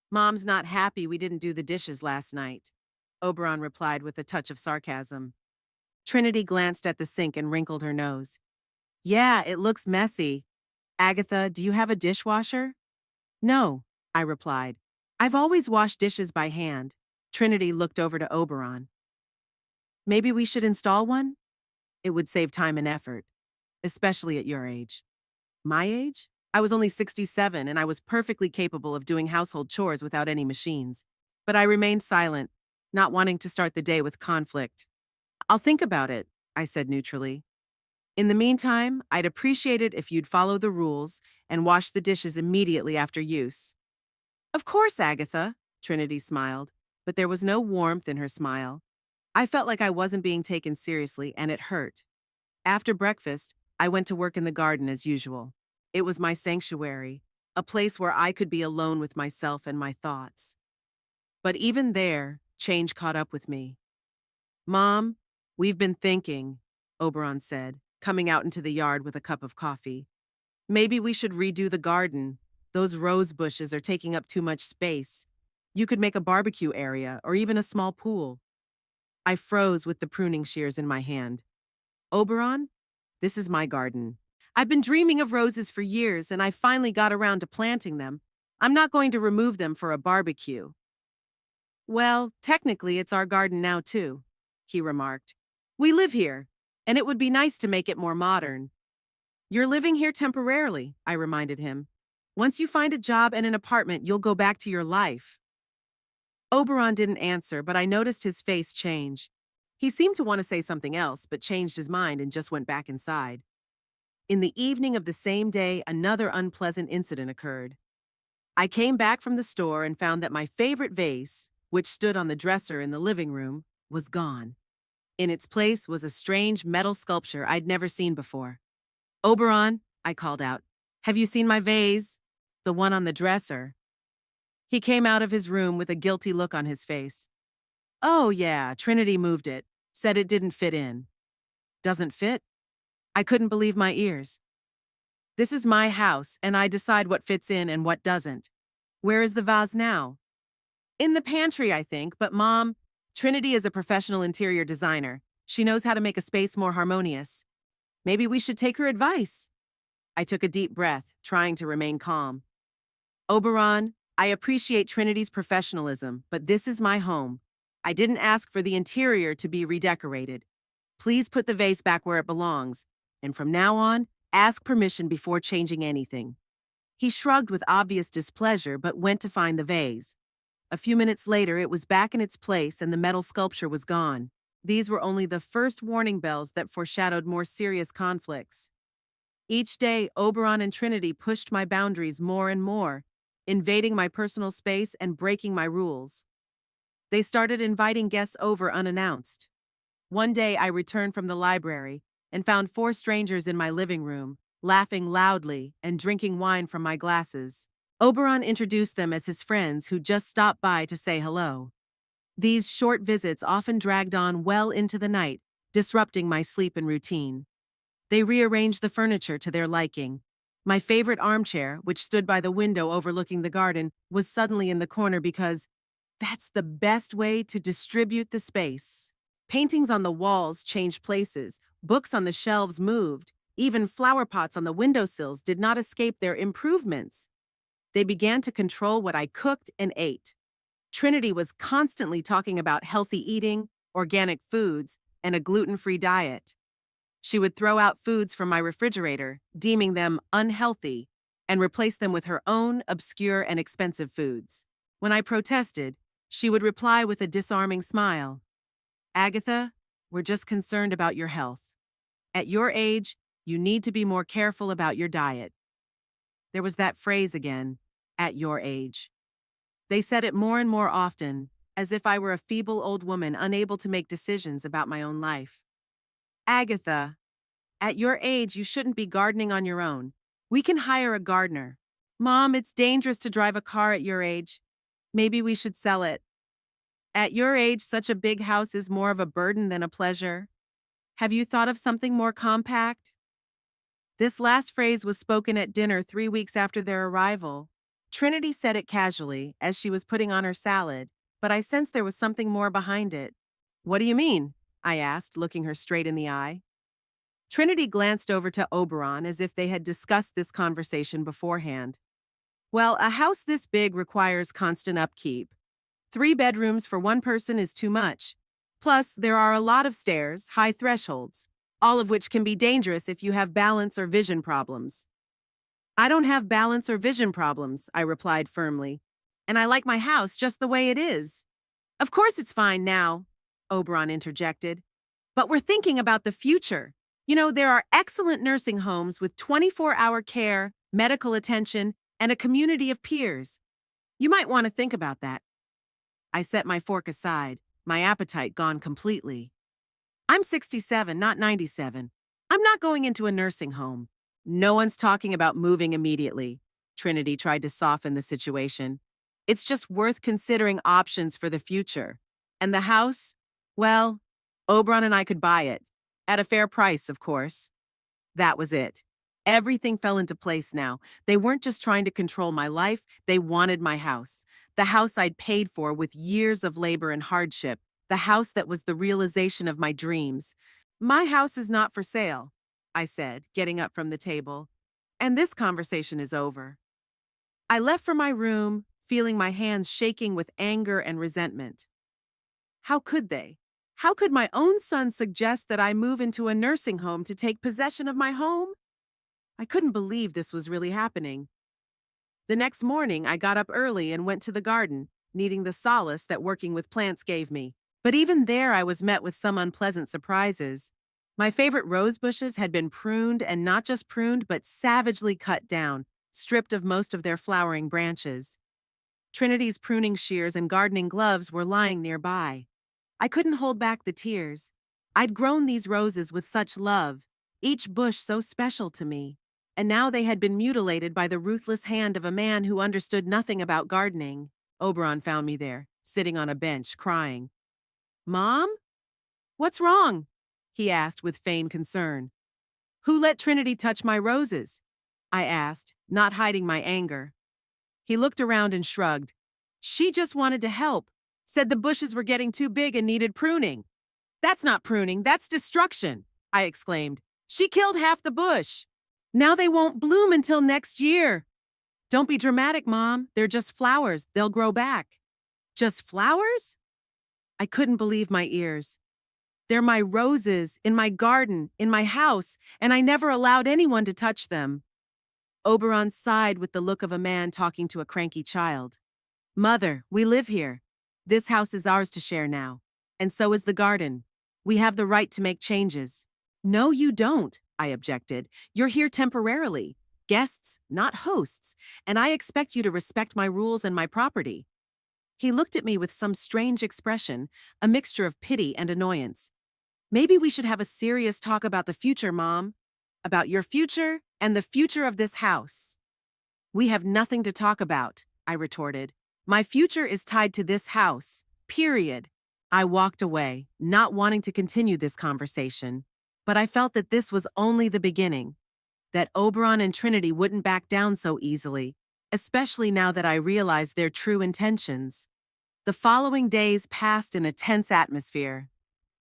Mom's not happy we didn't do the dishes last night, Oberon replied with a touch of sarcasm. Trinity glanced at the sink and wrinkled her nose. Yeah, it looks messy. Agatha, do you have a dishwasher? No, I replied. I've always washed dishes by hand. Trinity looked over to Oberon. Maybe we should install one? It would save time and effort, especially at your age. My age? I was only 67 and I was perfectly capable of doing household chores without any machines. But I remained silent, not wanting to start the day with conflict. I'll think about it, I said neutrally. In the meantime, I'd appreciate it if you'd follow the rules and wash the dishes immediately after use. Of course, Agatha, Trinity smiled, but there was no warmth in her smile. I felt like I wasn't being taken seriously, and it hurt. After breakfast, I went to work in the garden as usual. It was my sanctuary, a place where I could be alone with myself and my thoughts. But even there, change caught up with me. Mom, we've been thinking, Oberon said, coming out into the yard with a cup of coffee. Maybe we should redo the garden. Those rose bushes are taking up too much space. You could make a barbecue area or even a small pool. I froze with the pruning shears in my hand. Oberon, this is my garden. I've been dreaming of roses for years, and I finally got around to planting them. I'm not going to remove them for a barbecue. Well, technically it's our garden now too, he remarked. We live here, and it would be nice to make it more modern. You're living here temporarily, I reminded him. Once you find a job and an apartment, you'll go back to your life. Oberon didn't answer, but I noticed his face change. He seemed to want to say something else, but changed his mind and just went back inside. In the evening of the same day, another unpleasant incident occurred. I came back from the store and found that my favorite vase, which stood on the dresser in the living room, was gone. In its place was a strange metal sculpture I'd never seen before. Oberon, I called out, have you seen my vase? The one on the dresser. He came out of his room with a guilty look on his face. Oh yeah, Trinity moved it, said it didn't fit in. Doesn't fit? I couldn't believe my ears. This is my house, and I decide what fits in and what doesn't. Where is the vase now? In the pantry, I think, but Mom, Trinity is a professional interior designer. She knows how to make a space more harmonious. Maybe we should take her advice. I took a deep breath, trying to remain calm. Oberon, I appreciate Trinity's professionalism, but this is my home. I didn't ask for the interior to be redecorated. Please put the vase back where it belongs, and from now on, ask permission before changing anything. He shrugged with obvious displeasure but went to find the vase. A few minutes later, it was back in its place and the metal sculpture was gone. These were only the first warning bells that foreshadowed more serious conflicts. Each day, Oberon and Trinity pushed my boundaries more and more, invading my personal space and breaking my rules. They started inviting guests over unannounced. One day, I returned from the library and found 4 strangers in my living room, laughing loudly and drinking wine from my glasses. Oberon introduced them as his friends who just stopped by to say hello. These short visits often dragged on well into the night, disrupting my sleep and routine. They rearranged the furniture to their liking. My favorite armchair, which stood by the window overlooking the garden, was suddenly in the corner because that's the best way to distribute the space. Paintings on the walls changed places, books on the shelves moved, even flower pots on the windowsills did not escape their improvements. They began to control what I cooked and ate. Trinity was constantly talking about healthy eating, organic foods, and a gluten-free diet. She would throw out foods from my refrigerator, deeming them unhealthy, and replace them with her own obscure and expensive foods. When I protested, she would reply with a disarming smile. Agatha, we're just concerned about your health. At your age, you need to be more careful about your diet. There was that phrase again, at your age. They said it more and more often, as if I were a feeble old woman unable to make decisions about my own life. Agatha, at your age, you shouldn't be gardening on your own. We can hire a gardener. Mom, it's dangerous to drive a car at your age. Maybe we should sell it. At your age, such a big house is more of a burden than a pleasure. Have you thought of something more compact? This last phrase was spoken at dinner 3 weeks after their arrival. Trinity said it casually, as she was putting on her salad, but I sensed there was something more behind it. What do you mean? I asked, looking her straight in the eye. Trinity glanced over to Oberon as if they had discussed this conversation beforehand. Well, a house this big requires constant upkeep. 3 bedrooms for one person is too much. Plus, there are a lot of stairs, high thresholds, all of which can be dangerous if you have balance or vision problems. I don't have balance or vision problems, I replied firmly. And I like my house just the way it is. Of course it's fine now, Oberon interjected. But we're thinking about the future. You know, there are excellent nursing homes with 24-hour care, medical attention, and a community of peers. You might want to think about that. I set my fork aside, my appetite gone completely. I'm 67, not 97. I'm not going into a nursing home. No one's talking about moving immediately. Trinity tried to soften the situation. It's just worth considering options for the future. And the house? Well, Oberon and I could buy it. At a fair price, of course. That was it. Everything fell into place now. They weren't just trying to control my life, they wanted my house. The house I'd paid for with years of labor and hardship. The house that was the realization of my dreams. My house is not for sale, I said, getting up from the table. And this conversation is over. I left for my room, feeling my hands shaking with anger and resentment. How could they? How could my own son suggest that I move into a nursing home to take possession of my home? I couldn't believe this was really happening. The next morning, I got up early and went to the garden, needing the solace that working with plants gave me. But even there, I was met with some unpleasant surprises. My favorite rose bushes had been pruned, and not just pruned, but savagely cut down, stripped of most of their flowering branches. Trinity's pruning shears and gardening gloves were lying nearby. I couldn't hold back the tears. I'd grown these roses with such love, each bush so special to me. And now they had been mutilated by the ruthless hand of a man who understood nothing about gardening. Oberon found me there, sitting on a bench, crying. Mom? What's wrong? He asked with feigned concern. Who let Trinity touch my roses? I asked, not hiding my anger. He looked around and shrugged. She just wanted to help, said the bushes were getting too big and needed pruning. That's not pruning, that's destruction, I exclaimed. She killed half the bush. Now they won't bloom until next year. Don't be dramatic, Mom. They're just flowers. They'll grow back. Just flowers? I couldn't believe my ears. They're my roses, in my garden, in my house, and I never allowed anyone to touch them. Oberon sighed with the look of a man talking to a cranky child. Mother, we live here. This house is ours to share now. And so is the garden. We have the right to make changes. No, you don't, I objected. You're here temporarily. Guests, not hosts, and I expect you to respect my rules and my property. He looked at me with some strange expression, a mixture of pity and annoyance. Maybe we should have a serious talk about the future, Mom. About your future and the future of this house. We have nothing to talk about, I retorted. My future is tied to this house, period. I walked away, not wanting to continue this conversation. But I felt that this was only the beginning, that Oberon and Trinity wouldn't back down so easily, especially now that I realized their true intentions. The following days passed in a tense atmosphere.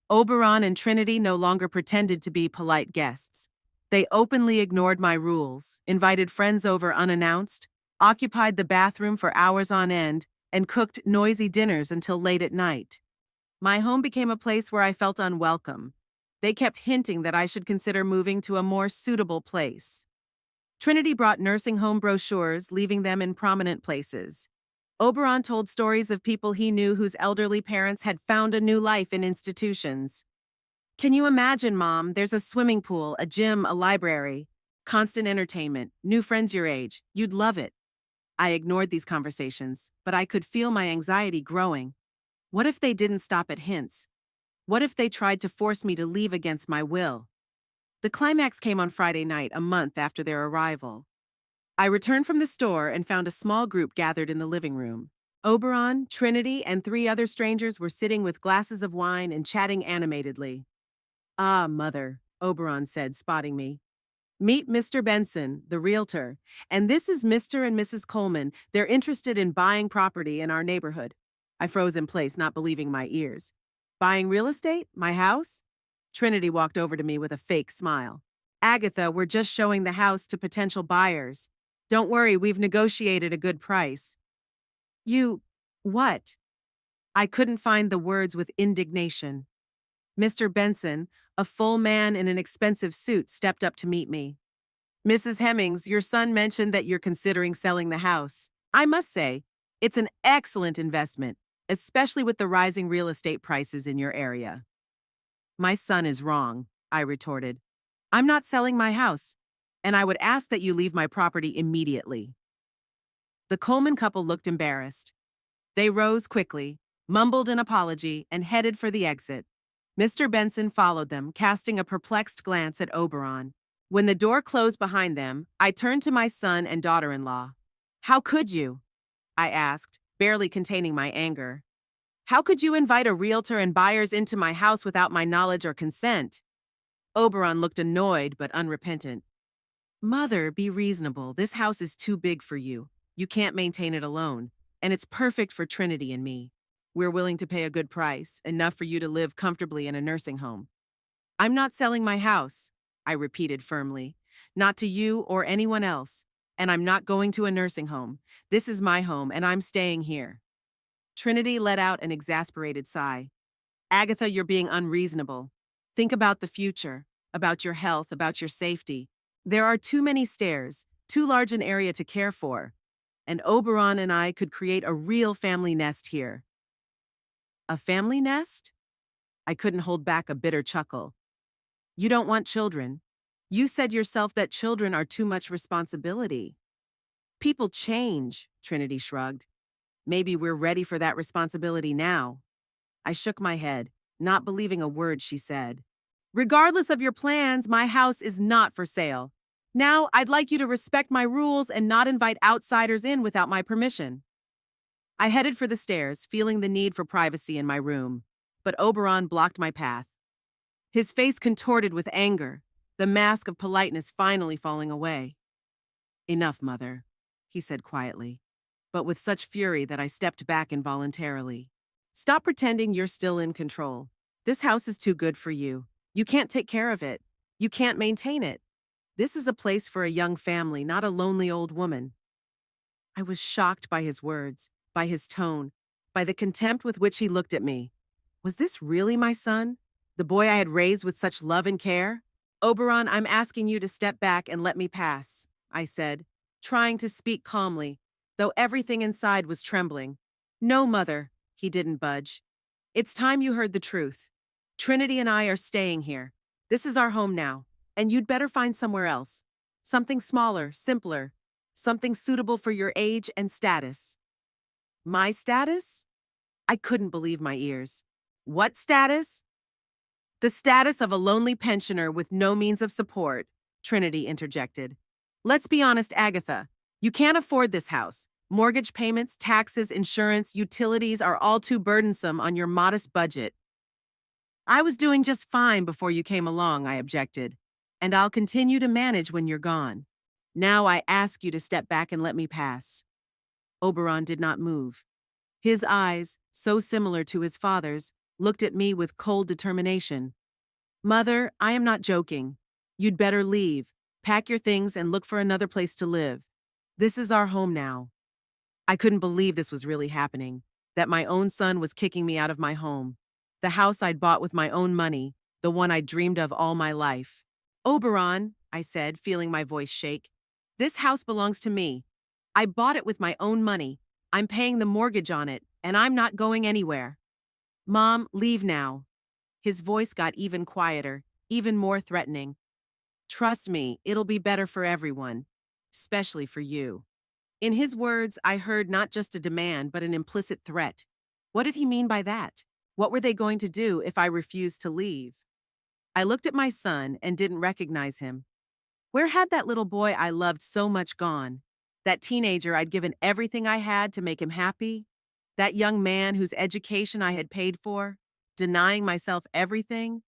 Oberon and Trinity no longer pretended to be polite guests. They openly ignored my rules, invited friends over unannounced, occupied the bathroom for hours on end, and cooked noisy dinners until late at night. My home became a place where I felt unwelcome. They kept hinting that I should consider moving to a more suitable place. Trinity brought nursing home brochures, leaving them in prominent places. Oberon told stories of people he knew whose elderly parents had found a new life in institutions. Can you imagine, Mom? There's a swimming pool, a gym, a library, constant entertainment, new friends your age. You'd love it. I ignored these conversations, but I could feel my anxiety growing. What if they didn't stop at hints? What if they tried to force me to leave against my will? The climax came on Friday night, a month after their arrival. I returned from the store and found a small group gathered in the living room. Oberon, Trinity, and 3 other strangers were sitting with glasses of wine and chatting animatedly. "Ah, Mother," Oberon said, spotting me. "Meet Mr. Benson, the realtor, and this is Mr. and Mrs. Coleman. They're interested in buying property in our neighborhood." I froze in place, not believing my ears. "Buying real estate? My house?" Trinity walked over to me with a fake smile. "Agatha, we're just showing the house to potential buyers. Don't worry, we've negotiated a good price." "You… what?" I couldn't find the words with indignation. Mr. Benson, a full man in an expensive suit, stepped up to meet me. "Mrs. Hemmings, your son mentioned that you're considering selling the house. I must say, it's an excellent investment, especially with the rising real estate prices in your area." "My son is wrong," I retorted. "I'm not selling my house, and I would ask that you leave my property immediately." The Coleman couple looked embarrassed. They rose quickly, mumbled an apology, and headed for the exit. Mr. Benson followed them, casting a perplexed glance at Oberon. When the door closed behind them, I turned to my son and daughter-in-law. "How could you?" I asked, barely containing my anger. "How could you invite a realtor and buyers into my house without my knowledge or consent?" Oberon looked annoyed but unrepentant. "Mother, be reasonable. This house is too big for you. You can't maintain it alone, and it's perfect for Trinity and me. We're willing to pay a good price, enough for you to live comfortably in a nursing home." "I'm not selling my house," I repeated firmly. "Not to you or anyone else. And I'm not going to a nursing home. This is my home, and I'm staying here." Trinity let out an exasperated sigh. "Agatha, you're being unreasonable. Think about the future, about your health, about your safety. There are too many stairs, too large an area to care for, and Oberon and I could create a real family nest here." "A family nest?" I couldn't hold back a bitter chuckle. "You don't want children. You said yourself that children are too much responsibility." "People change," Trinity shrugged. "Maybe we're ready for that responsibility now." I shook my head, not believing a word she said. "Regardless of your plans, my house is not for sale. Now, I'd like you to respect my rules and not invite outsiders in without my permission." I headed for the stairs, feeling the need for privacy in my room, but Oberon blocked my path. His face contorted with anger, the mask of politeness finally falling away. "Enough, Mother," he said quietly, but with such fury that I stepped back involuntarily. "Stop pretending you're still in control. This house is too good for you. You can't take care of it. You can't maintain it. This is a place for a young family, not a lonely old woman." I was shocked by his words, by his tone, by the contempt with which he looked at me. Was this really my son? The boy I had raised with such love and care? "Oberon, I'm asking you to step back and let me pass," I said, trying to speak calmly, though everything inside was trembling. "No, Mother," he didn't budge. "It's time you heard the truth. Trinity and I are staying here. This is our home now, and you'd better find somewhere else. Something smaller, simpler, something suitable for your age and status." "My status?" I couldn't believe my ears. "What status?" "The status of a lonely pensioner with no means of support," Trinity interjected. "Let's be honest, Agatha. You can't afford this house. Mortgage payments, taxes, insurance, utilities are all too burdensome on your modest budget." "I was doing just fine before you came along," I objected. "And I'll continue to manage when you're gone. Now I ask you to step back and let me pass." Oberon did not move. His eyes, so similar to his father's, looked at me with cold determination. "Mother, I am not joking. You'd better leave, pack your things, and look for another place to live." This is our home now. I couldn't believe this was really happening, that my own son was kicking me out of my home. The house I'd bought with my own money, the one I'd dreamed of all my life. Oberon, I said, feeling my voice shake. This house belongs to me. I bought it with my own money. I'm paying the mortgage on it, and I'm not going anywhere. Mom, leave now. His voice got even quieter, even more threatening. Trust me, it'll be better for everyone, especially for you. In his words, I heard not just a demand, but an implicit threat. What did he mean by that? What were they going to do if I refused to leave? I looked at my son and didn't recognize him. Where had that little boy I loved so much gone? That teenager I'd given everything I had to make him happy? That young man whose education I had paid for? Denying myself everything?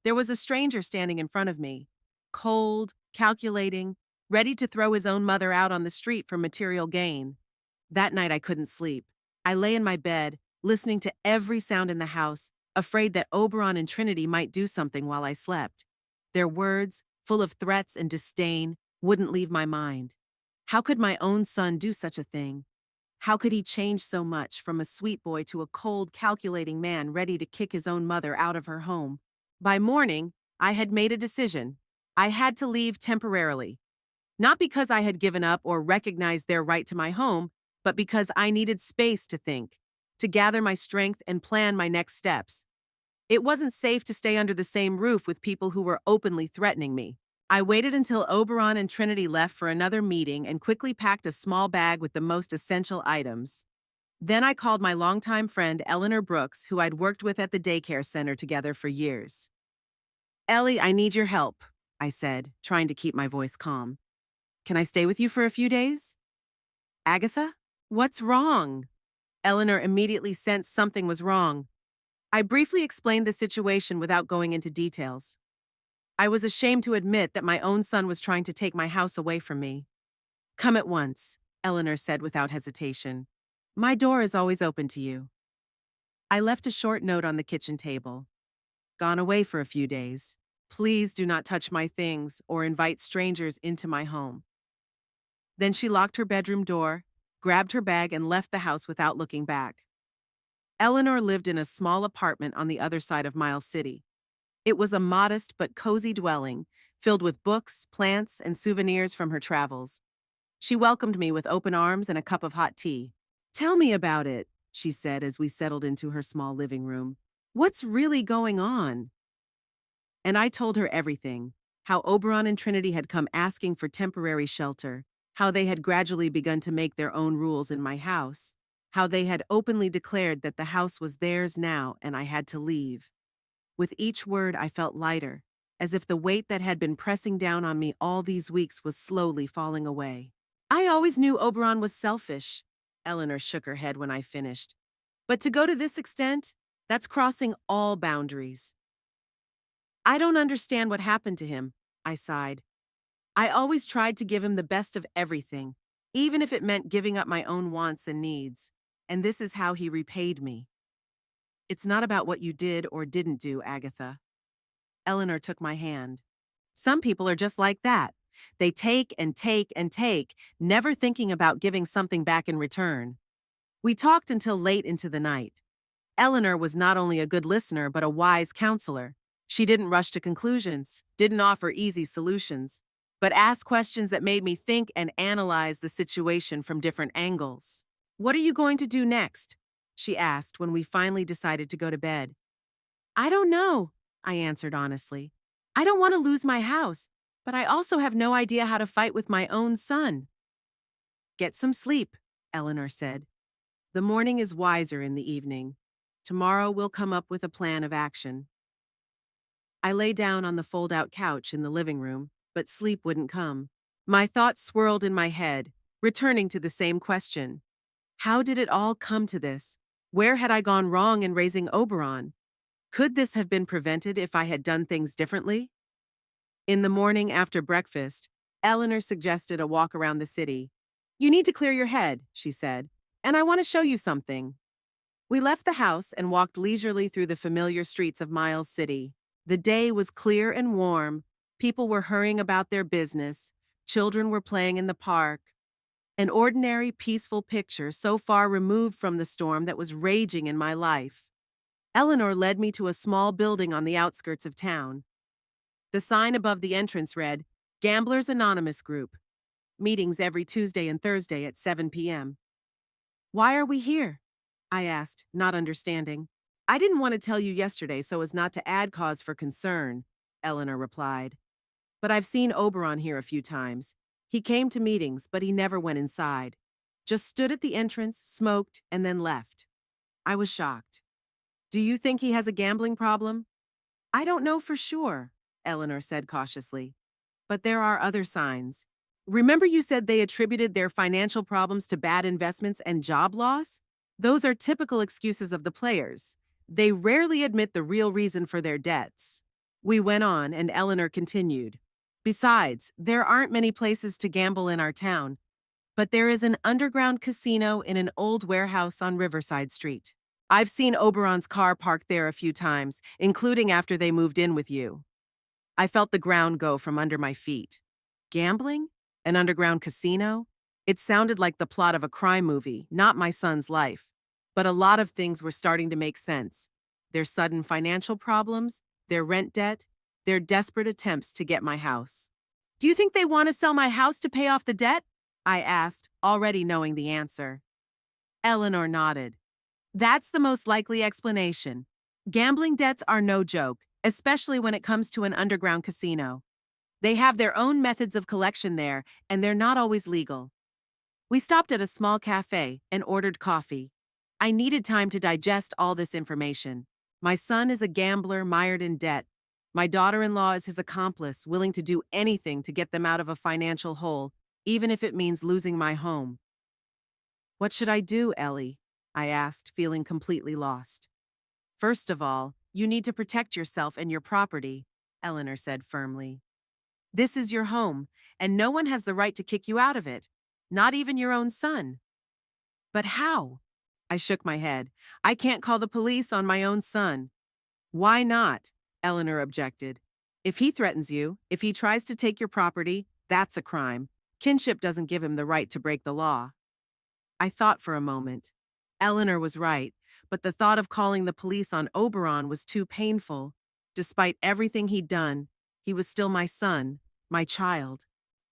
There was a stranger standing in front of me, cold, calculating, ready to throw his own mother out on the street for material gain. That night I couldn't sleep. I lay in my bed, listening to every sound in the house, afraid that Oberon and Trinity might do something while I slept. Their words, full of threats and disdain, wouldn't leave my mind. How could my own son do such a thing? How could he change so much from a sweet boy to a cold, calculating man ready to kick his own mother out of her home? By morning, I had made a decision. I had to leave temporarily. Not because I had given up or recognized their right to my home, but because I needed space to think, to gather my strength and plan my next steps. It wasn't safe to stay under the same roof with people who were openly threatening me. I waited until Oberon and Trinity left for another meeting and quickly packed a small bag with the most essential items. Then I called my longtime friend Eleanor Brooks, who I'd worked with at the daycare center together for years. Ellie, I need your help, I said, trying to keep my voice calm. Can I stay with you for a few days? Agatha? What's wrong? Eleanor immediately sensed something was wrong. I briefly explained the situation without going into details. I was ashamed to admit that my own son was trying to take my house away from me. Come at once, Eleanor said without hesitation. My door is always open to you. I left a short note on the kitchen table. Gone away for a few days. Please do not touch my things or invite strangers into my home. Then she locked her bedroom door, grabbed her bag, and left the house without looking back. Eleanor lived in a small apartment on the other side of Miles City. It was a modest but cozy dwelling, filled with books, plants, and souvenirs from her travels. She welcomed me with open arms and a cup of hot tea. Tell me about it, she said as we settled into her small living room. What's really going on? And I told her everything, how Oberon and Trinity had come asking for temporary shelter, how they had gradually begun to make their own rules in my house, how they had openly declared that the house was theirs now and I had to leave. With each word, I felt lighter, as if the weight that had been pressing down on me all these weeks was slowly falling away. I always knew Oberon was selfish. Eleanor shook her head when I finished. But to go to this extent, that's crossing all boundaries. I don't understand what happened to him, I sighed. I always tried to give him the best of everything, even if it meant giving up my own wants and needs. And this is how he repaid me. It's not about what you did or didn't do, Agatha. Eleanor took my hand. Some people are just like that. They take and take and take, never thinking about giving something back in return. We talked until late into the night. Eleanor was not only a good listener, but a wise counselor. She didn't rush to conclusions, didn't offer easy solutions, but asked questions that made me think and analyze the situation from different angles. What are you going to do next? She asked when we finally decided to go to bed. I don't know, I answered honestly. I don't want to lose my house, but I also have no idea how to fight with my own son. Get some sleep, Eleanor said. The morning is wiser in the evening. Tomorrow we'll come up with a plan of action. I lay down on the fold-out couch in the living room, but sleep wouldn't come. My thoughts swirled in my head, returning to the same question. How did it all come to this? Where had I gone wrong in raising Oberon? Could this have been prevented if I had done things differently? In the morning after breakfast, Eleanor suggested a walk around the city. You need to clear your head, she said, and I want to show you something. We left the house and walked leisurely through the familiar streets of Miles City. The day was clear and warm. People were hurrying about their business. Children were playing in the park. An ordinary, peaceful picture so far removed from the storm that was raging in my life. Eleanor led me to a small building on the outskirts of town. The sign above the entrance read, Gamblers Anonymous Group. Meetings every Tuesday and Thursday at 7 p.m. Why are we here? I asked, not understanding. I didn't want to tell you yesterday so as not to add cause for concern, Eleanor replied. But I've seen Oberon here a few times. He came to meetings, but he never went inside. Just stood at the entrance, smoked, and then left. I was shocked. Do you think he has a gambling problem? I don't know for sure, Eleanor said cautiously. But there are other signs. Remember you said they attributed their financial problems to bad investments and job loss? Those are typical excuses of the players. They rarely admit the real reason for their debts. We went on, and Eleanor continued. Besides, there aren't many places to gamble in our town, but there is an underground casino in an old warehouse on Riverside Street. I've seen Oberon's car parked there a few times, including after they moved in with you. I felt the ground go from under my feet. Gambling? An underground casino? It sounded like the plot of a crime movie, not my son's life. But a lot of things were starting to make sense. Their sudden financial problems, their rent debt, their desperate attempts to get my house. Do you think they want to sell my house to pay off the debt? I asked, already knowing the answer. Eleanor nodded. That's the most likely explanation. Gambling debts are no joke, especially when it comes to an underground casino. They have their own methods of collection there, and they're not always legal. We stopped at a small cafe and ordered coffee. I needed time to digest all this information. My son is a gambler mired in debt. My daughter-in-law is his accomplice, willing to do anything to get them out of a financial hole, even if it means losing my home. What should I do, Ellie? I asked, feeling completely lost. First of all, you need to protect yourself and your property, Eleanor said firmly. This is your home, and no one has the right to kick you out of it, not even your own son. But how? I shook my head. I can't call the police on my own son. Why not? Eleanor objected. If he threatens you, if he tries to take your property, that's a crime. Kinship doesn't give him the right to break the law. I thought for a moment. Eleanor was right, but the thought of calling the police on Oberon was too painful. Despite everything he'd done, he was still my son, my child.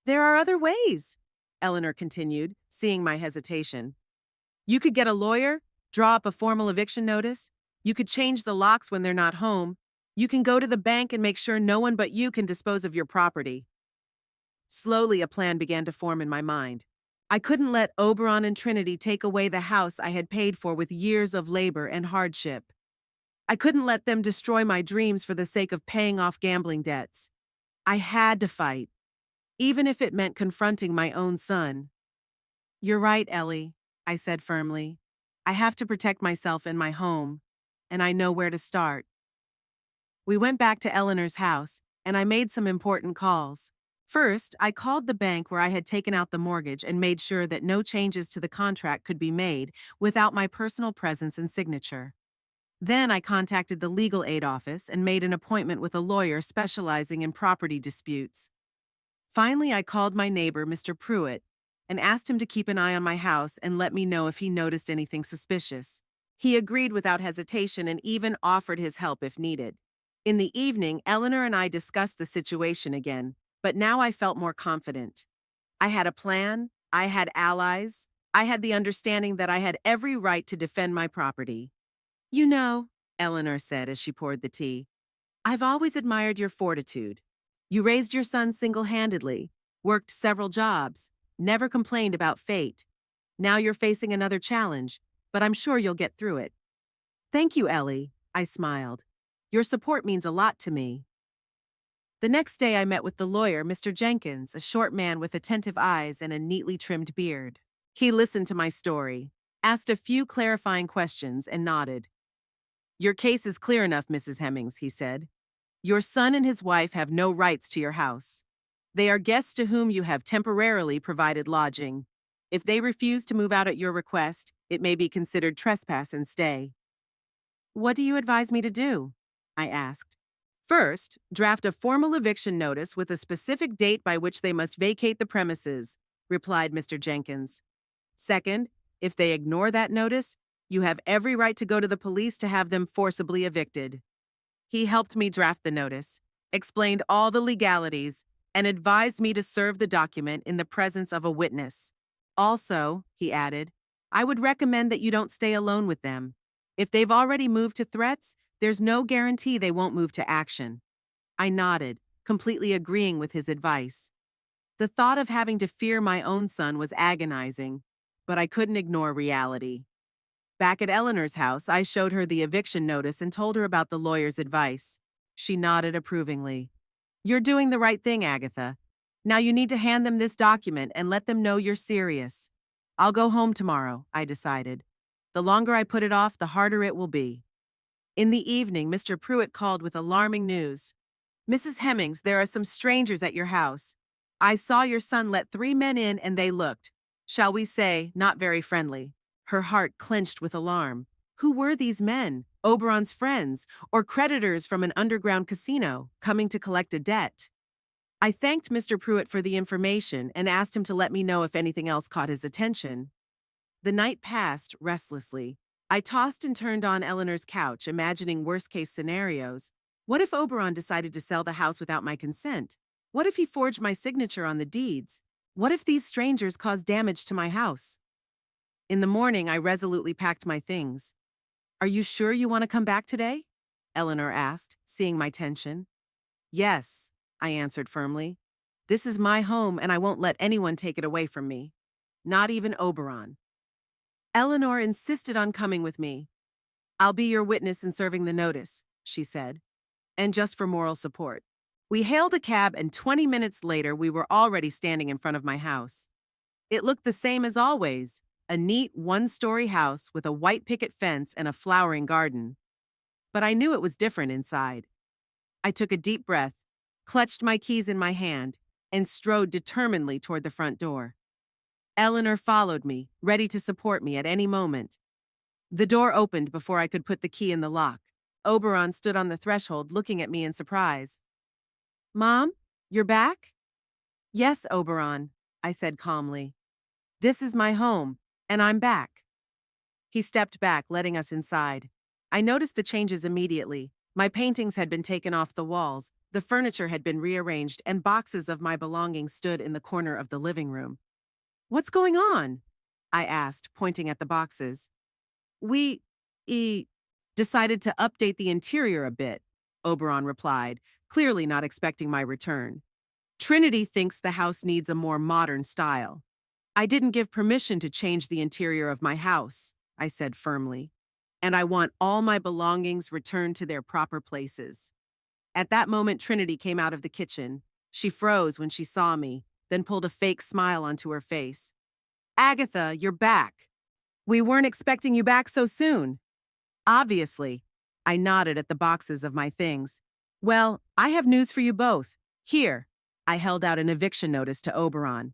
There are other ways, Eleanor continued, seeing my hesitation. You could get a lawyer, draw up a formal eviction notice. You could change the locks when they're not home. You can go to the bank and make sure no one but you can dispose of your property. Slowly, a plan began to form in my mind. I couldn't let Oberon and Trinity take away the house I had paid for with years of labor and hardship. I couldn't let them destroy my dreams for the sake of paying off gambling debts. I had to fight, even if it meant confronting my own son. You're right, Ellie, I said firmly. I have to protect myself and my home, and I know where to start. We went back to Eleanor's house, and I made some important calls. First, I called the bank where I had taken out the mortgage and made sure that no changes to the contract could be made without my personal presence and signature. Then I contacted the legal aid office and made an appointment with a lawyer specializing in property disputes. Finally, I called my neighbor, Mr. Pruitt, and asked him to keep an eye on my house and let me know if he noticed anything suspicious. He agreed without hesitation and even offered his help if needed. In the evening, Eleanor and I discussed the situation again, but now I felt more confident. I had a plan, I had allies, I had the understanding that I had every right to defend my property. You know, Eleanor said as she poured the tea, I've always admired your fortitude. You raised your son single-handedly, worked several jobs, never complained about fate. Now you're facing another challenge, but I'm sure you'll get through it. Thank you, Ellie, I smiled. Your support means a lot to me. The next day I met with the lawyer, Mr. Jenkins, a short man with attentive eyes and a neatly trimmed beard. He listened to my story, asked a few clarifying questions, and nodded. Your case is clear enough, Mrs. Hemmings, he said. Your son and his wife have no rights to your house. They are guests to whom you have temporarily provided lodging. If they refuse to move out at your request, it may be considered trespass and stay. What do you advise me to do? I asked. First, draft a formal eviction notice with a specific date by which they must vacate the premises. replied Mr. Jenkins. Second, if they ignore that notice, you have every right to go to the police to have them forcibly evicted. He helped me draft the notice, explained all the legalities, and advised me to serve the document in the presence of a witness. Also, he added, I would recommend that you don't stay alone with them. If they've already moved to threats, there's no guarantee they won't move to action. I nodded, completely agreeing with his advice. The thought of having to fear my own son was agonizing, but I couldn't ignore reality. Back at Eleanor's house, I showed her the eviction notice and told her about the lawyer's advice. She nodded approvingly. You're doing the right thing, Agatha. Now you need to hand them this document and let them know you're serious. I'll go home tomorrow, I decided. The longer I put it off, the harder it will be. In the evening, Mr. Pruitt called with alarming news. Mrs. Hemmings, there are some strangers at your house. I saw your son let 3 men in and they looked, shall we say, not very friendly. Her heart clenched with alarm. Who were these men? Oberon's friends, or creditors from an underground casino, coming to collect a debt? I thanked Mr. Pruitt for the information and asked him to let me know if anything else caught his attention. The night passed restlessly. I tossed and turned on Eleanor's couch, imagining worst-case scenarios. What if Oberon decided to sell the house without my consent? What if he forged my signature on the deeds? What if these strangers caused damage to my house? In the morning, I resolutely packed my things. Are you sure you want to come back today? Eleanor asked, seeing my tension. Yes, I answered firmly. This is my home and I won't let anyone take it away from me. Not even Oberon. Eleanor insisted on coming with me. I'll be your witness in serving the notice, she said, and just for moral support. We hailed a cab and 20 minutes later we were already standing in front of my house. It looked the same as always, a neat one-story house with a white picket fence and a flowering garden. But I knew it was different inside. I took a deep breath, clutched my keys in my hand, and strode determinedly toward the front door. Eleanor followed me, ready to support me at any moment. The door opened before I could put the key in the lock. Oberon stood on the threshold looking at me in surprise. Mom, you're back? Yes, Oberon, I said calmly. This is my home, and I'm back. He stepped back, letting us inside. I noticed the changes immediately. My paintings had been taken off the walls, the furniture had been rearranged, and boxes of my belongings stood in the corner of the living room. What's going on? I asked, pointing at the boxes. We decided to update the interior a bit, Oberon replied, clearly not expecting my return. Trinity thinks the house needs a more modern style. I didn't give permission to change the interior of my house, I said firmly, and I want all my belongings returned to their proper places. At that moment, Trinity came out of the kitchen. She froze when she saw me, then pulled a fake smile onto her face. Agatha, you're back. We weren't expecting you back so soon. Obviously, I nodded at the boxes of my things. Well, I have news for you both. Here, I held out an eviction notice to Oberon.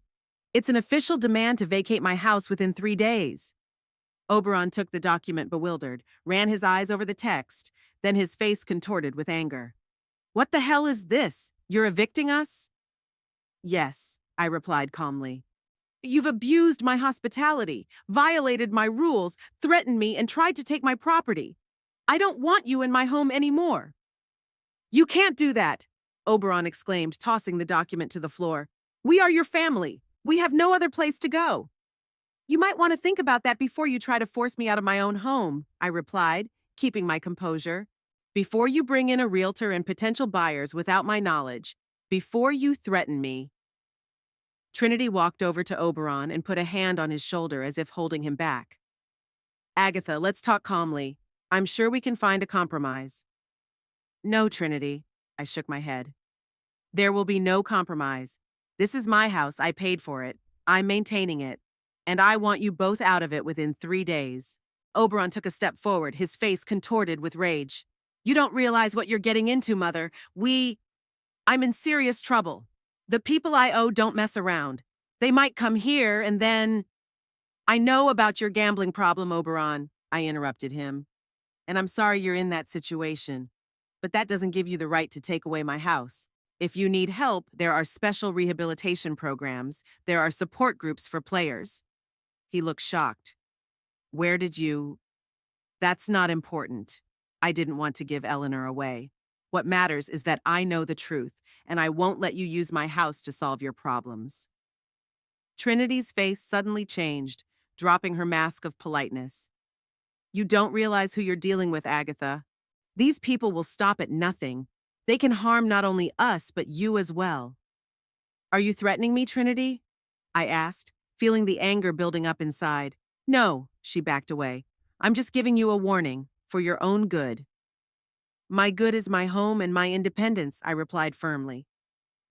It's an official demand to vacate my house within 3 days. Oberon took the document bewildered, ran his eyes over the text, then his face contorted with anger. What the hell is this? You're evicting us? Yes, I replied calmly. You've abused my hospitality, violated my rules, threatened me, and tried to take my property. I don't want you in my home anymore. You can't do that, Oberon exclaimed, tossing the document to the floor. We are your family. We have no other place to go. You might want to think about that before you try to force me out of my own home, I replied, keeping my composure. Before you bring in a realtor and potential buyers without my knowledge, before you threaten me. Trinity walked over to Oberon and put a hand on his shoulder as if holding him back. Agatha, let's talk calmly. I'm sure we can find a compromise. No, Trinity, I shook my head. There will be no compromise. This is my house. I paid for it. I'm maintaining it. And I want you both out of it within 3 days. Oberon took a step forward, his face contorted with rage. You don't realize what you're getting into, Mother. I'm in serious trouble. The people I owe don't mess around. They might come here and then... I know about your gambling problem, Oberon, I interrupted him. And I'm sorry you're in that situation. But that doesn't give you the right to take away my house. If you need help, there are special rehabilitation programs. There are support groups for players. He looked shocked. Where did you? That's not important. I didn't want to give Eleanor away. What matters is that I know the truth, and I won't let you use my house to solve your problems. Trinity's face suddenly changed, dropping her mask of politeness. You don't realize who you're dealing with, Agatha. These people will stop at nothing. They can harm not only us, but you as well. Are you threatening me, Trinity? I asked, feeling the anger building up inside. No, she backed away. I'm just giving you a warning, for your own good. My good is my home and my independence, I replied firmly.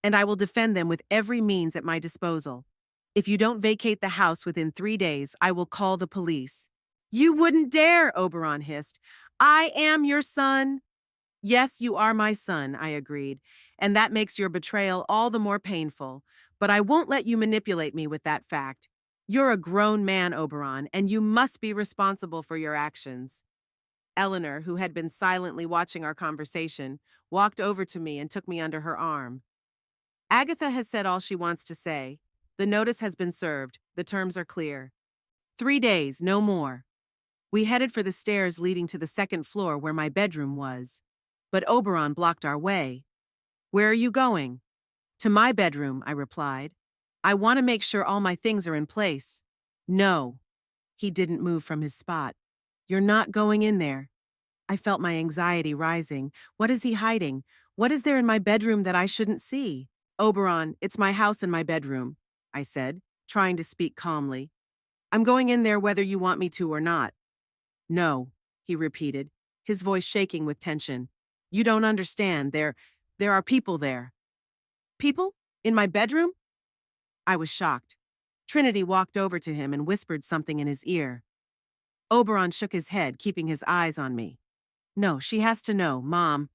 And I will defend them with every means at my disposal. If you don't vacate the house within 3 days, I will call the police. You wouldn't dare, Oberon hissed. I am your son. Yes, you are my son, I agreed, and that makes your betrayal all the more painful. But I won't let you manipulate me with that fact. You're a grown man, Oberon, and you must be responsible for your actions. Eleanor, who had been silently watching our conversation, walked over to me and took me under her arm. Agatha has said all she wants to say. The notice has been served. The terms are clear. 3 days, no more. We headed for the stairs leading to the second floor where my bedroom was. But Oberon blocked our way. Where are you going? To my bedroom, I replied. I want to make sure all my things are in place. No. He didn't move from his spot. You're not going in there. I felt my anxiety rising. What is he hiding? What is there in my bedroom that I shouldn't see? Oberon, it's my house and my bedroom, I said, trying to speak calmly. I'm going in there whether you want me to or not. No, he repeated, his voice shaking with tension. You don't understand. There are people there. People? In my bedroom? I was shocked. Trinity walked over to him and whispered something in his ear. Oberon shook his head, keeping his eyes on me. No, she has to know, Mom.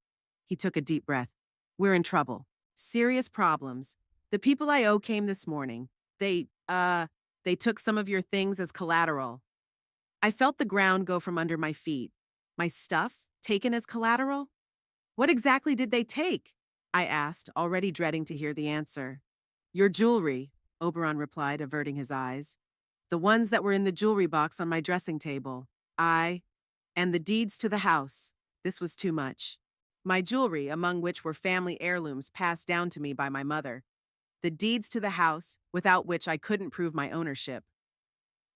He took a deep breath. We're in trouble. Serious problems. The people I owe came this morning. They took some of your things as collateral. I felt the ground go from under my feet. My stuff, taken as collateral? What exactly did they take? I asked, already dreading to hear the answer. Your jewelry, Oberon replied, averting his eyes. The ones that were in the jewelry box on my dressing table. And the deeds to the house. This was too much. My jewelry, among which were family heirlooms passed down to me by my mother. The deeds to the house, without which I couldn't prove my ownership.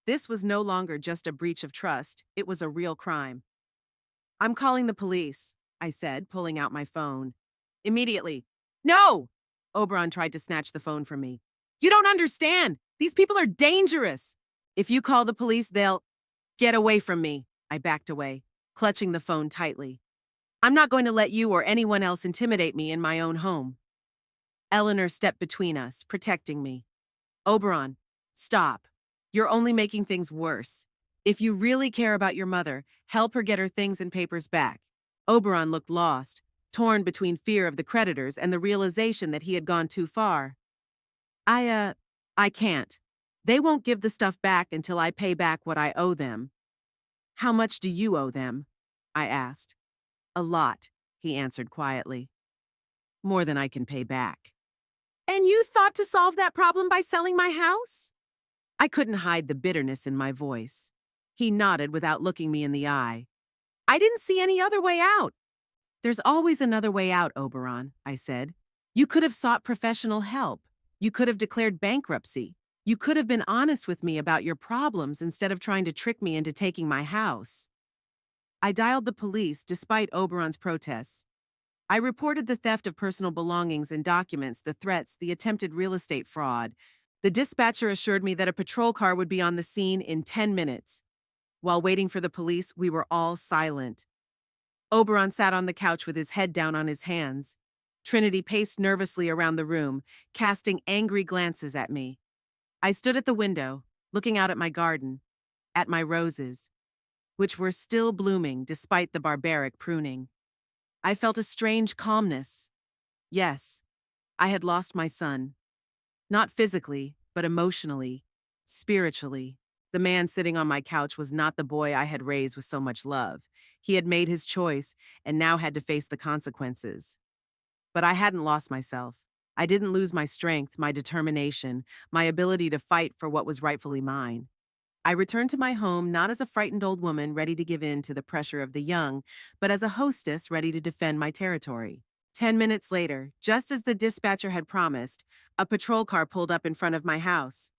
This was no longer just a breach of trust, it was a real crime. I'm calling the police, I said, pulling out my phone. Immediately. No! Oberon tried to snatch the phone from me. You don't understand! These people are dangerous! If you call the police, they'll... Get away from me, I backed away, clutching the phone tightly. I'm not going to let you or anyone else intimidate me in my own home. Eleanor stepped between us, protecting me. Oberon, stop. You're only making things worse. If you really care about your mother, help her get her things and papers back. Oberon looked lost, torn between fear of the creditors and the realization that he had gone too far. I can't. They won't give the stuff back until I pay back what I owe them. How much do you owe them? I asked. A lot, he answered quietly. More than I can pay back. And you thought to solve that problem by selling my house? I couldn't hide the bitterness in my voice. He nodded without looking me in the eye. I didn't see any other way out. There's always another way out, Oberon, I said. You could have sought professional help. You could have declared bankruptcy. You could have been honest with me about your problems instead of trying to trick me into taking my house. I dialed the police despite Oberon's protests. I reported the theft of personal belongings and documents, the threats, the attempted real estate fraud. The dispatcher assured me that a patrol car would be on the scene in 10 minutes. While waiting for the police, we were all silent. Oberon sat on the couch with his head down on his hands. Trinity paced nervously around the room, casting angry glances at me. I stood at the window, looking out at my garden, at my roses, which were still blooming despite the barbaric pruning. I felt a strange calmness. Yes, I had lost my son. Not physically, but emotionally, spiritually. The man sitting on my couch was not the boy I had raised with so much love. He had made his choice and now had to face the consequences. But I hadn't lost myself. I didn't lose my strength, my determination, my ability to fight for what was rightfully mine. I returned to my home not as a frightened old woman ready to give in to the pressure of the young, but as a hostess ready to defend my territory. 10 minutes later, just as the dispatcher had promised, a patrol car pulled up in front of my house.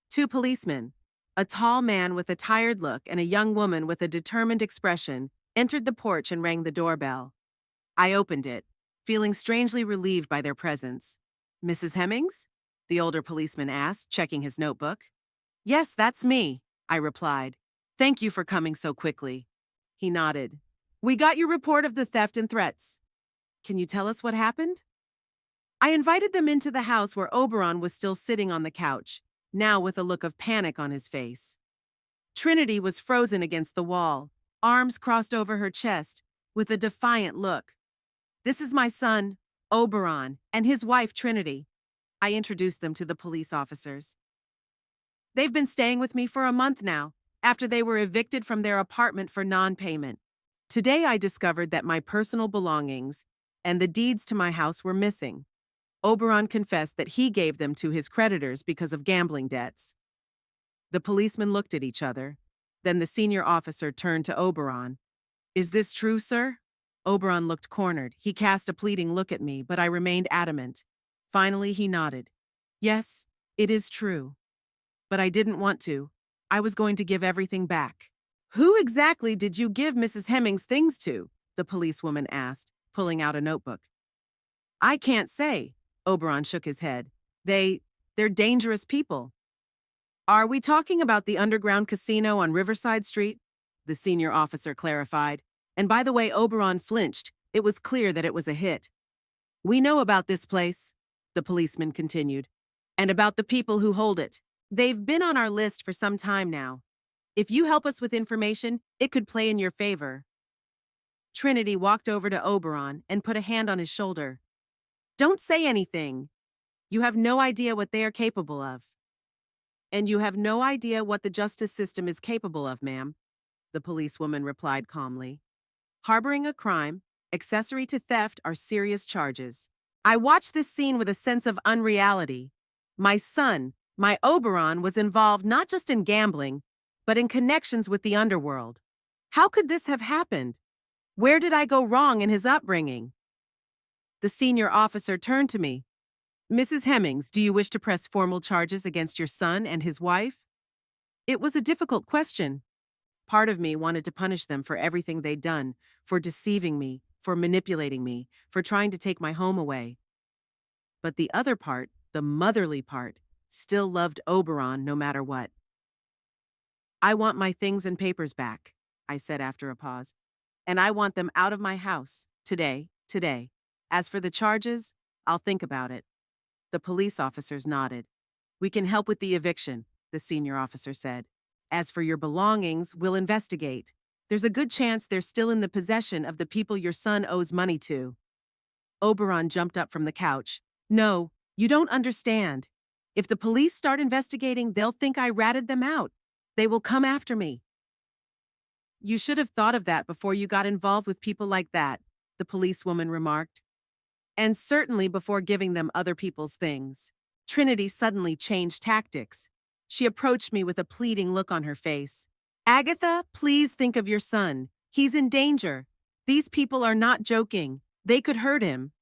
Two policemen, a tall man with a tired look and a young woman with a determined expression, entered the porch and rang the doorbell. I opened it, feeling strangely relieved by their presence. "Mrs. Hemmings?" the older policeman asked, checking his notebook. "Yes, that's me," I replied. "Thank you for coming so quickly." He nodded. "We got your report of the theft and threats. Can you tell us what happened?" I invited them into the house where Oberon was still sitting on the couch, now with a look of panic on his face. Trinity was frozen against the wall, arms crossed over her chest, with a defiant look. "This is my son, Oberon, and his wife, Trinity." I introduced them to the police officers. "They've been staying with me for a month now, after they were evicted from their apartment for non-payment. Today I discovered that my personal belongings and the deeds to my house were missing. Oberon confessed that he gave them to his creditors because of gambling debts." The policemen looked at each other. Then the senior officer turned to Oberon. "Is this true, sir?" Oberon looked cornered. He cast a pleading look at me, but I remained adamant. Finally, he nodded. "Yes, it is true. But I didn't want to. I was going to give everything back." "Who exactly did you give Mrs. Hemmings' things to?" the policewoman asked, pulling out a notebook. "I can't say." Oberon shook his head. They're dangerous people." "Are we talking about the underground casino on Riverside Street?" the senior officer clarified. And by the way Oberon flinched, it was clear that it was a hit. "We know about this place," the policeman continued, "and about the people who hold it. They've been on our list for some time now. If you help us with information, it could play in your favor." Trinity walked over to Oberon and put a hand on his shoulder. "Don't say anything. You have no idea what they are capable of." "And you have no idea what the justice system is capable of, ma'am," the policewoman replied calmly. "Harboring a crime, accessory to theft are serious charges. I watched this scene with a sense of unreality. My son, my Oberon, was involved not just in gambling, but in connections with the underworld. How could this have happened? Where did I go wrong in his upbringing?" The senior officer turned to me. "Mrs. Hemmings, do you wish to press formal charges against your son and his wife?" It was a difficult question. Part of me wanted to punish them for everything they'd done, for deceiving me, for manipulating me, for trying to take my home away. But the other part, the motherly part, still loved Oberon no matter what. "I want my things and papers back," I said after a pause. "And I want them out of my house, today. As for the charges, I'll think about it." The police officers nodded. "We can help with the eviction," the senior officer said. "As for your belongings, we'll investigate. There's a good chance they're still in the possession of the people your son owes money to." Oberon jumped up from the couch. "No, you don't understand. If the police start investigating, they'll think I ratted them out. They will come after me." "You should have thought of that before you got involved with people like that," the policewoman remarked. "And certainly before giving them other people's things." Trinity suddenly changed tactics. She approached me with a pleading look on her face. "Agatha, please think of your son. He's in danger. These people are not joking. They could hurt him."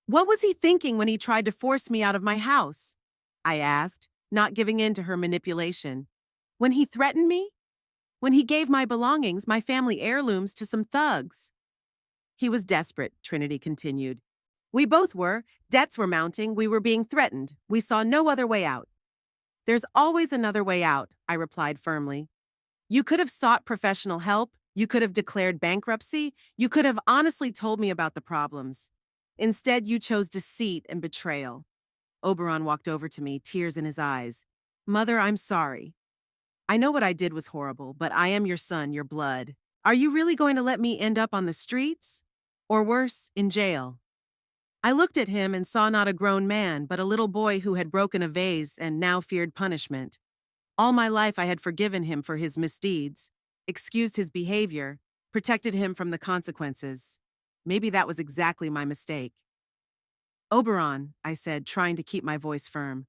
"What was he thinking when he tried to force me out of my house?" I asked, not giving in to her manipulation. "When he threatened me? When he gave my belongings, my family heirlooms, to some thugs?" "He was desperate," Trinity continued. "We both were. Debts were mounting. We were being threatened. We saw no other way out." "There's always another way out," I replied firmly. "You could have sought professional help. You could have declared bankruptcy. You could have honestly told me about the problems. Instead, you chose deceit and betrayal." Oberon walked over to me, tears in his eyes. "Mother, I'm sorry. I know what I did was horrible, but I am your son, your blood. Are you really going to let me end up on the streets? Or worse, in jail?" I looked at him and saw not a grown man, but a little boy who had broken a vase and now feared punishment. All my life I had forgiven him for his misdeeds, excused his behavior, protected him from the consequences. Maybe that was exactly my mistake. Oberon, I said, trying to keep my voice firm.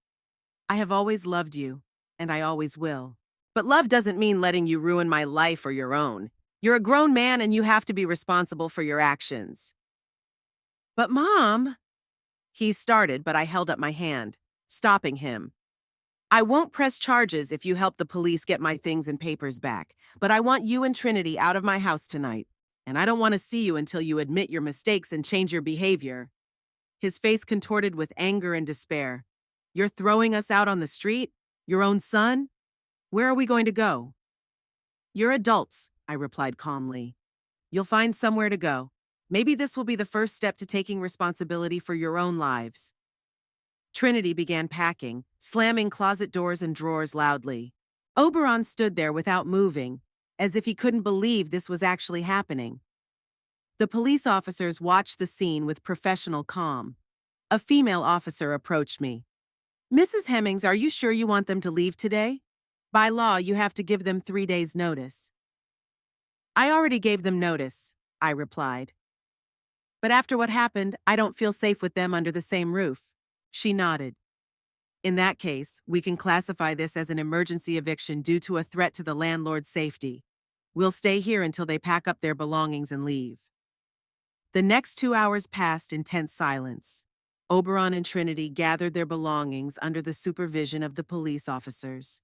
I have always loved you, and I always will. But love doesn't mean letting you ruin my life or your own. You're a grown man and you have to be responsible for your actions. But Mom, he started, but I held up my hand, stopping him. I won't press charges if you help the police get my things and papers back, but I want you and Trinity out of my house tonight, and I don't want to see you until you admit your mistakes and change your behavior. His face contorted with anger and despair. You're throwing us out on the street? Your own son? Where are we going to go? You're adults, I replied calmly. You'll find somewhere to go. Maybe this will be the first step to taking responsibility for your own lives. Trinity began packing, slamming closet doors and drawers loudly. Oberon stood there without moving, as if he couldn't believe this was actually happening. The police officers watched the scene with professional calm. A female officer approached me. Mrs. Hemmings, are you sure you want them to leave today? By law, you have to give them 3 days' notice. I already gave them notice, I replied. But after what happened, I don't feel safe with them under the same roof. She nodded. In that case, we can classify this as an emergency eviction due to a threat to the landlord's safety. We'll stay here until they pack up their belongings and leave. The next 2 hours passed in tense silence. Oberon and Trinity gathered their belongings under the supervision of the police officers.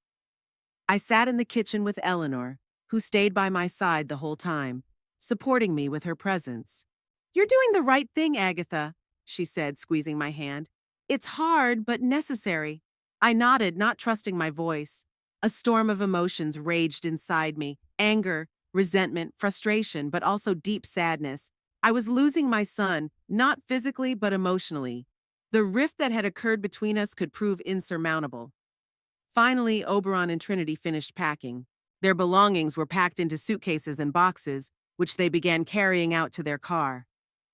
I sat in the kitchen with Eleanor, who stayed by my side the whole time, supporting me with her presence. You're doing the right thing, Agatha, she said, squeezing my hand. It's hard, but necessary. I nodded, not trusting my voice. A storm of emotions raged inside me. Anger, resentment, frustration, but also deep sadness. I was losing my son, not physically, but emotionally. The rift that had occurred between us could prove insurmountable. Finally, Oberon and Trinity finished packing. Their belongings were packed into suitcases and boxes, which they began carrying out to their car.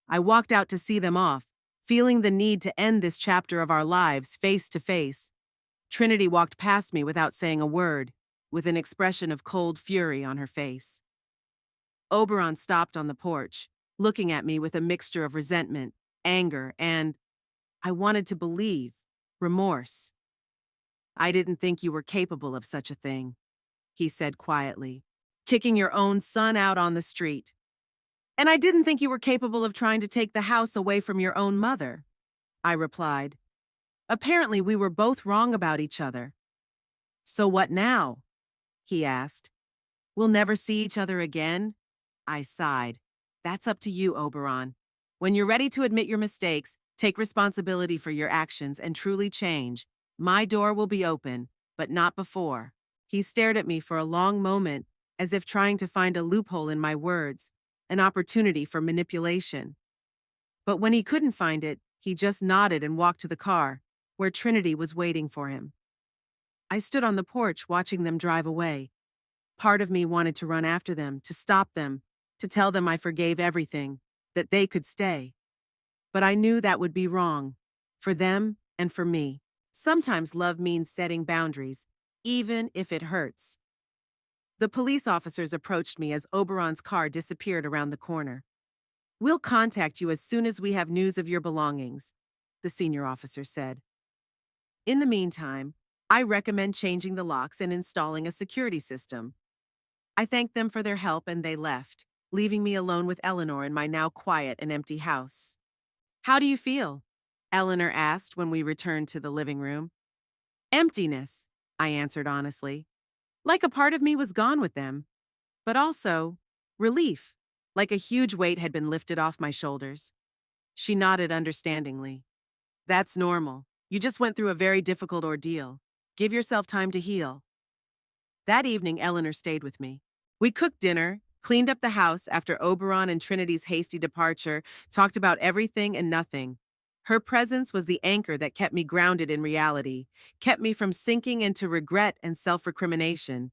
I walked out to see them off, feeling the need to end this chapter of our lives face to face. Trinity walked past me without saying a word, with an expression of cold fury on her face. Oberon stopped on the porch, looking at me with a mixture of resentment, anger, and, I wanted to believe, remorse. I didn't think you were capable of such a thing, he said quietly, kicking your own son out on the street. And I didn't think you were capable of trying to take the house away from your own mother, I replied. Apparently, we were both wrong about each other. So what now? He asked. We'll never see each other again? I sighed. That's up to you, Oberon. When you're ready to admit your mistakes, take responsibility for your actions, and truly change, my door will be open, but not before. He stared at me for a long moment, as if trying to find a loophole in my words, an opportunity for manipulation. But when he couldn't find it, he just nodded and walked to the car, where Trinity was waiting for him. I stood on the porch watching them drive away. Part of me wanted to run after them, to stop them, to tell them I forgave everything, that they could stay. But I knew that would be wrong, for them and for me. Sometimes love means setting boundaries, even if it hurts. The police officers approached me as Oberon's car disappeared around the corner. We'll contact you as soon as we have news of your belongings, the senior officer said. In the meantime, I recommend changing the locks and installing a security system. I thanked them for their help and they left, leaving me alone with Eleanor in my now quiet and empty house. How do you feel? Eleanor asked when we returned to the living room. Emptiness, I answered honestly. Like a part of me was gone with them. But also, relief, like a huge weight had been lifted off my shoulders. She nodded understandingly. That's normal. You just went through a very difficult ordeal. Give yourself time to heal. That evening, Eleanor stayed with me. We cooked dinner, cleaned up the house after Oberon and Trinity's hasty departure, talked about everything and nothing. Her presence was the anchor that kept me grounded in reality, kept me from sinking into regret and self-recrimination.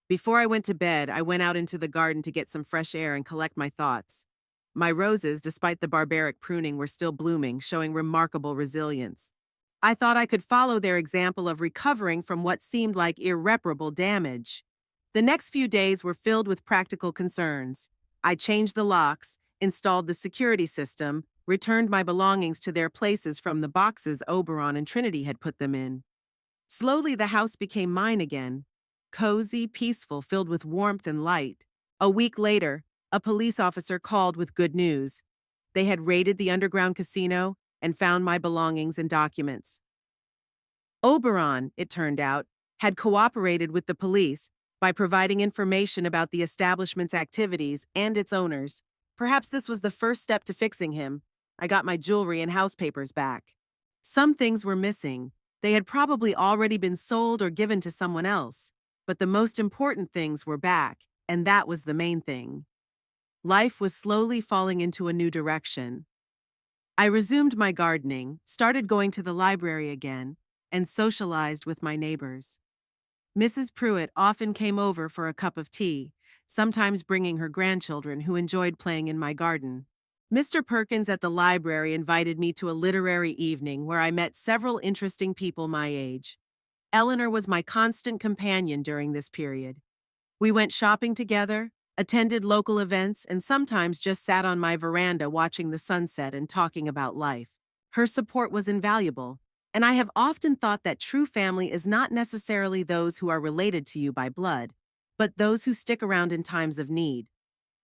Before I went to bed, I went out into the garden to get some fresh air and collect my thoughts. My roses, despite the barbaric pruning, were still blooming, showing remarkable resilience. I thought I could follow their example of recovering from what seemed like irreparable damage. The next few days were filled with practical concerns. I changed the locks, installed the security system, returned my belongings to their places from the boxes Oberon and Trinity had put them in. Slowly, the house became mine again, cozy, peaceful, filled with warmth and light. A week later, a police officer called with good news. They had raided the underground casino and found my belongings and documents. Oberon, it turned out, had cooperated with the police by providing information about the establishment's activities and its owners. Perhaps this was the first step to fixing him. I got my jewelry and house papers back. Some things were missing. They had probably already been sold or given to someone else. But the most important things were back, and that was the main thing. Life was slowly falling into a new direction. I resumed my gardening, started going to the library again, and socialized with my neighbors. Mrs. Pruitt often came over for a cup of tea, sometimes bringing her grandchildren who enjoyed playing in my garden. Mr. Perkins at the library invited me to a literary evening where I met several interesting people my age. Eleanor was my constant companion during this period. We went shopping together, attended local events, and sometimes just sat on my veranda watching the sunset and talking about life. Her support was invaluable, and I have often thought that true family is not necessarily those who are related to you by blood, but those who stick around in times of need.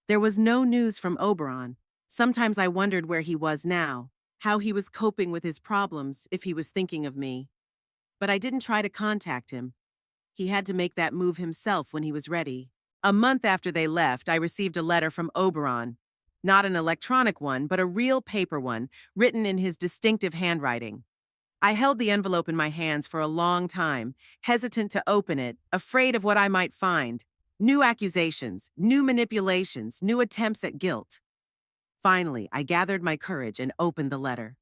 There was no news from Oberon. Sometimes I wondered where he was now, how he was coping with his problems, if he was thinking of me. But I didn't try to contact him. He had to make that move himself when he was ready. A month after they left, I received a letter from Oberon. Not an electronic one, but a real paper one, written in his distinctive handwriting. I held the envelope in my hands for a long time, hesitant to open it, afraid of what I might find. New accusations, new manipulations, new attempts at guilt. Finally, I gathered my courage and opened the letter.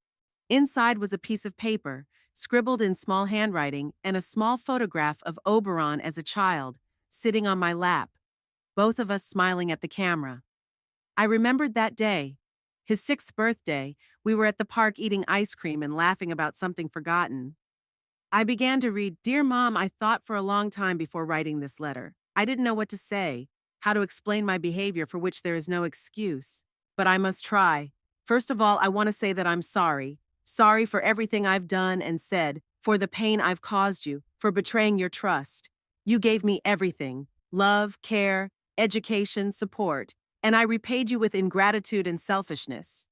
Inside was a piece of paper, scribbled in small handwriting, and a small photograph of Oberon as a child, sitting on my lap, both of us smiling at the camera. I remembered that day. His 6th birthday, we were at the park eating ice cream and laughing about something forgotten. I began to read, "Dear Mom, I thought for a long time before writing this letter. I didn't know what to say, how to explain my behavior for which there is no excuse. But I must try. First of all, I want to say that I'm sorry. Sorry for everything I've done and said, for the pain I've caused you, for betraying your trust. You gave me everything: love, care, education, support, and I repaid you with ingratitude and selfishness.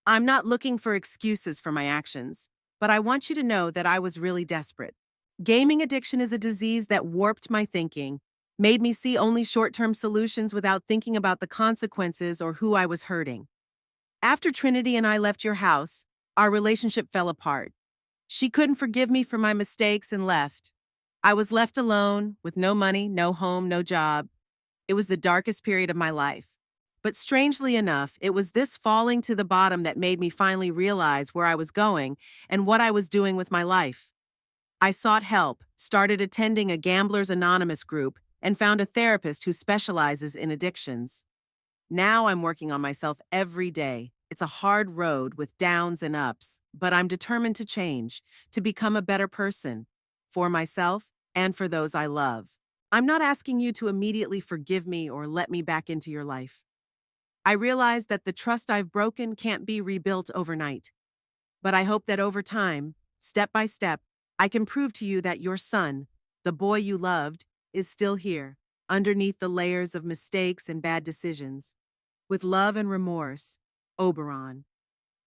I'm not looking for excuses for my actions, but I want you to know that I was really desperate. Gaming addiction is a disease that warped my thinking, made me see only short-term solutions without thinking about the consequences or who I was hurting. After Trinity and I left your house, our relationship fell apart. She couldn't forgive me for my mistakes and left. I was left alone, with no money, no home, no job. It was the darkest period of my life. But strangely enough, it was this falling to the bottom that made me finally realize where I was going and what I was doing with my life. I sought help, started attending a Gamblers Anonymous group, and found a therapist who specializes in addictions. Now I'm working on myself every day. It's a hard road with downs and ups, but I'm determined to change, to become a better person, for myself and for those I love. I'm not asking you to immediately forgive me or let me back into your life. I realize that the trust I've broken can't be rebuilt overnight. But I hope that over time, step by step, I can prove to you that your son, the boy you loved, is still here, underneath the layers of mistakes and bad decisions. With love and remorse, Oberon.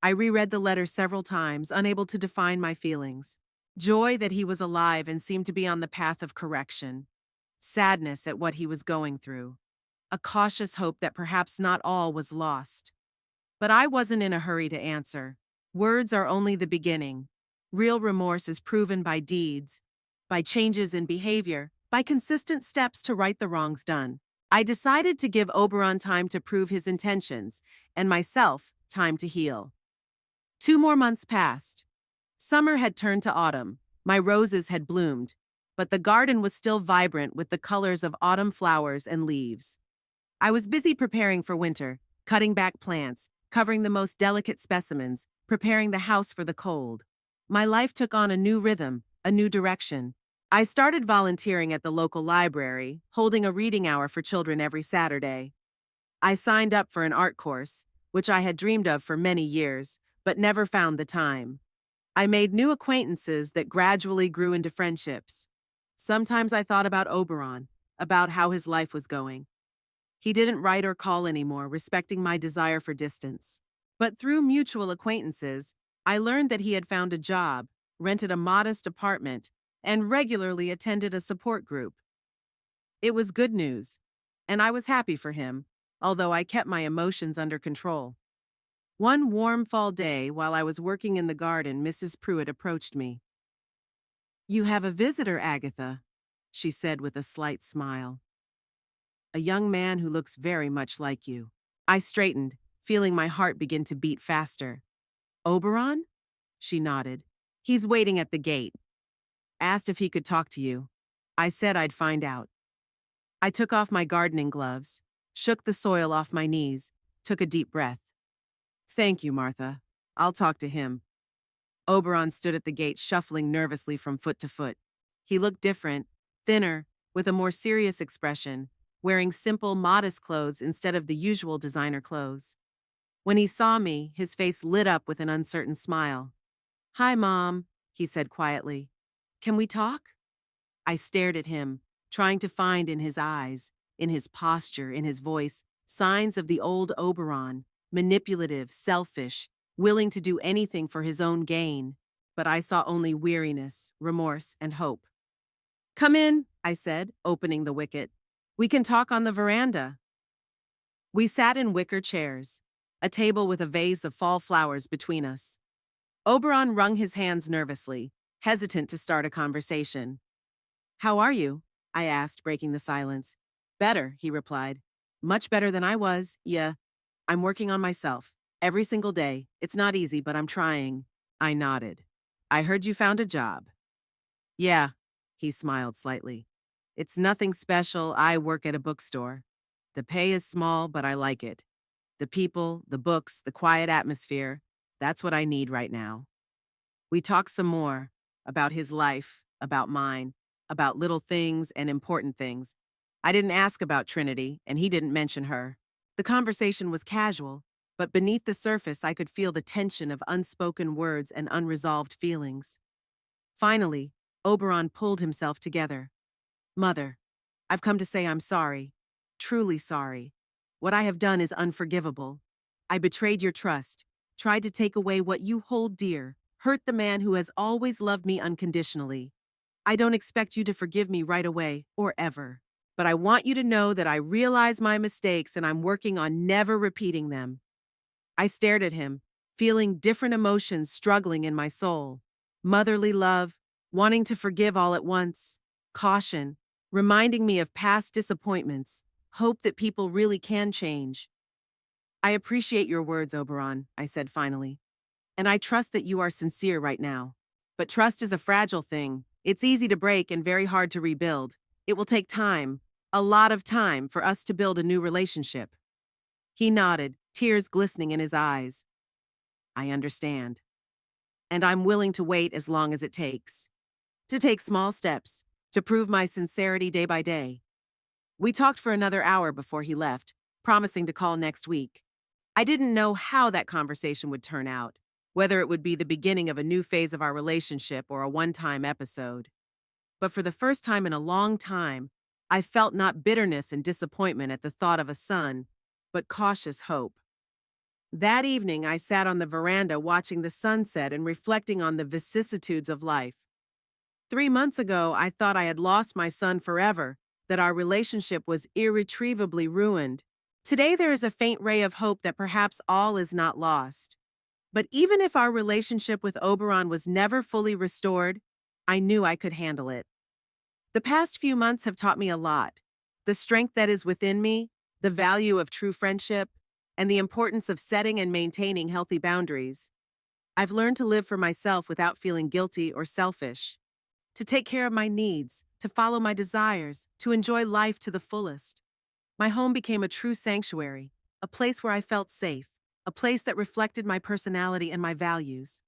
I reread the letter several times, unable to define my feelings. Joy that he was alive and seemed to be on the path of correction. Sadness at what he was going through. A cautious hope that perhaps not all was lost. But I wasn't in a hurry to answer. Words are only the beginning. Real remorse is proven by deeds, by changes in behavior, by consistent steps to right the wrongs done. I decided to give Oberon time to prove his intentions, and myself time to heal. 2 more months passed. Summer had turned to autumn. My roses had bloomed, but the garden was still vibrant with the colors of autumn flowers and leaves. I was busy preparing for winter, cutting back plants, covering the most delicate specimens, preparing the house for the cold. My life took on a new rhythm, a new direction. I started volunteering at the local library, holding a reading hour for children every Saturday. I signed up for an art course, which I had dreamed of for many years, but never found the time. I made new acquaintances that gradually grew into friendships. Sometimes I thought about Oberon, about how his life was going. He didn't write or call anymore, respecting my desire for distance. But through mutual acquaintances, I learned that he had found a job, rented a modest apartment, and regularly attended a support group. It was good news, and I was happy for him, although I kept my emotions under control. One warm fall day, while I was working in the garden, Mrs. Pruitt approached me. "You have a visitor, Agatha," she said with a slight smile. "A young man who looks very much like you." I straightened, feeling my heart begin to beat faster. "Oberon?" She nodded. "He's waiting at the gate. Asked if he could talk to you. I said I'd find out." I took off my gardening gloves, shook the soil off my knees, took a deep breath. "Thank you, Martha. I'll talk to him." Oberon stood at the gate, shuffling nervously from foot to foot. He looked different, thinner, with a more serious expression, wearing simple, modest clothes instead of the usual designer clothes. When he saw me, his face lit up with an uncertain smile. "Hi, Mom," he said quietly. "Can we talk?" I stared at him, trying to find in his eyes, in his posture, in his voice, signs of the old Oberon, manipulative, selfish, willing to do anything for his own gain. But I saw only weariness, remorse, and hope. "Come in," I said, opening the wicket. "We can talk on the veranda." We sat in wicker chairs, a table with a vase of fall flowers between us. Oberon wrung his hands nervously, hesitant to start a conversation. "How are you?" I asked, breaking the silence. "Better," he replied. "Much better than I was, yeah. I'm working on myself. Every single day. It's not easy, but I'm trying." I nodded. "I heard you found a job." "Yeah," he smiled slightly. "It's nothing special. I work at a bookstore. The pay is small, but I like it. The people, the books, the quiet atmosphere, that's what I need right now." We talked some more about his life, about mine, about little things and important things. I didn't ask about Trinity, and he didn't mention her. The conversation was casual, but beneath the surface I could feel the tension of unspoken words and unresolved feelings. Finally, Oberon pulled himself together. "Mother, I've come to say I'm sorry. Truly sorry. What I have done is unforgivable. I betrayed your trust, tried to take away what you hold dear, hurt the man who has always loved me unconditionally. I don't expect you to forgive me right away, or ever. But I want you to know that I realize my mistakes and I'm working on never repeating them." I stared at him, feeling different emotions struggling in my soul. Motherly love, wanting to forgive all at once, caution, reminding me of past disappointments, hope that people really can change. "I appreciate your words, Oberon," I said finally. "And I trust that you are sincere right now. But trust is a fragile thing. It's easy to break and very hard to rebuild. It will take time, a lot of time, for us to build a new relationship." He nodded, tears glistening in his eyes. "I understand. And I'm willing to wait as long as it takes. To take small steps, to prove my sincerity day by day." We talked for another hour before he left, promising to call next week. I didn't know how that conversation would turn out, whether it would be the beginning of a new phase of our relationship or a one-time episode. But for the first time in a long time, I felt not bitterness and disappointment at the thought of a son, but cautious hope. That evening, I sat on the veranda watching the sunset and reflecting on the vicissitudes of life. 3 months ago, I thought I had lost my son forever, that our relationship was irretrievably ruined. Today, there is a faint ray of hope that perhaps all is not lost. But even if our relationship with Oberon was never fully restored, I knew I could handle it. The past few months have taught me a lot. The strength that is within me, the value of true friendship, and the importance of setting and maintaining healthy boundaries. I've learned to live for myself without feeling guilty or selfish, to take care of my needs, to follow my desires, to enjoy life to the fullest. My home became a true sanctuary, a place where I felt safe, a place that reflected my personality and my values.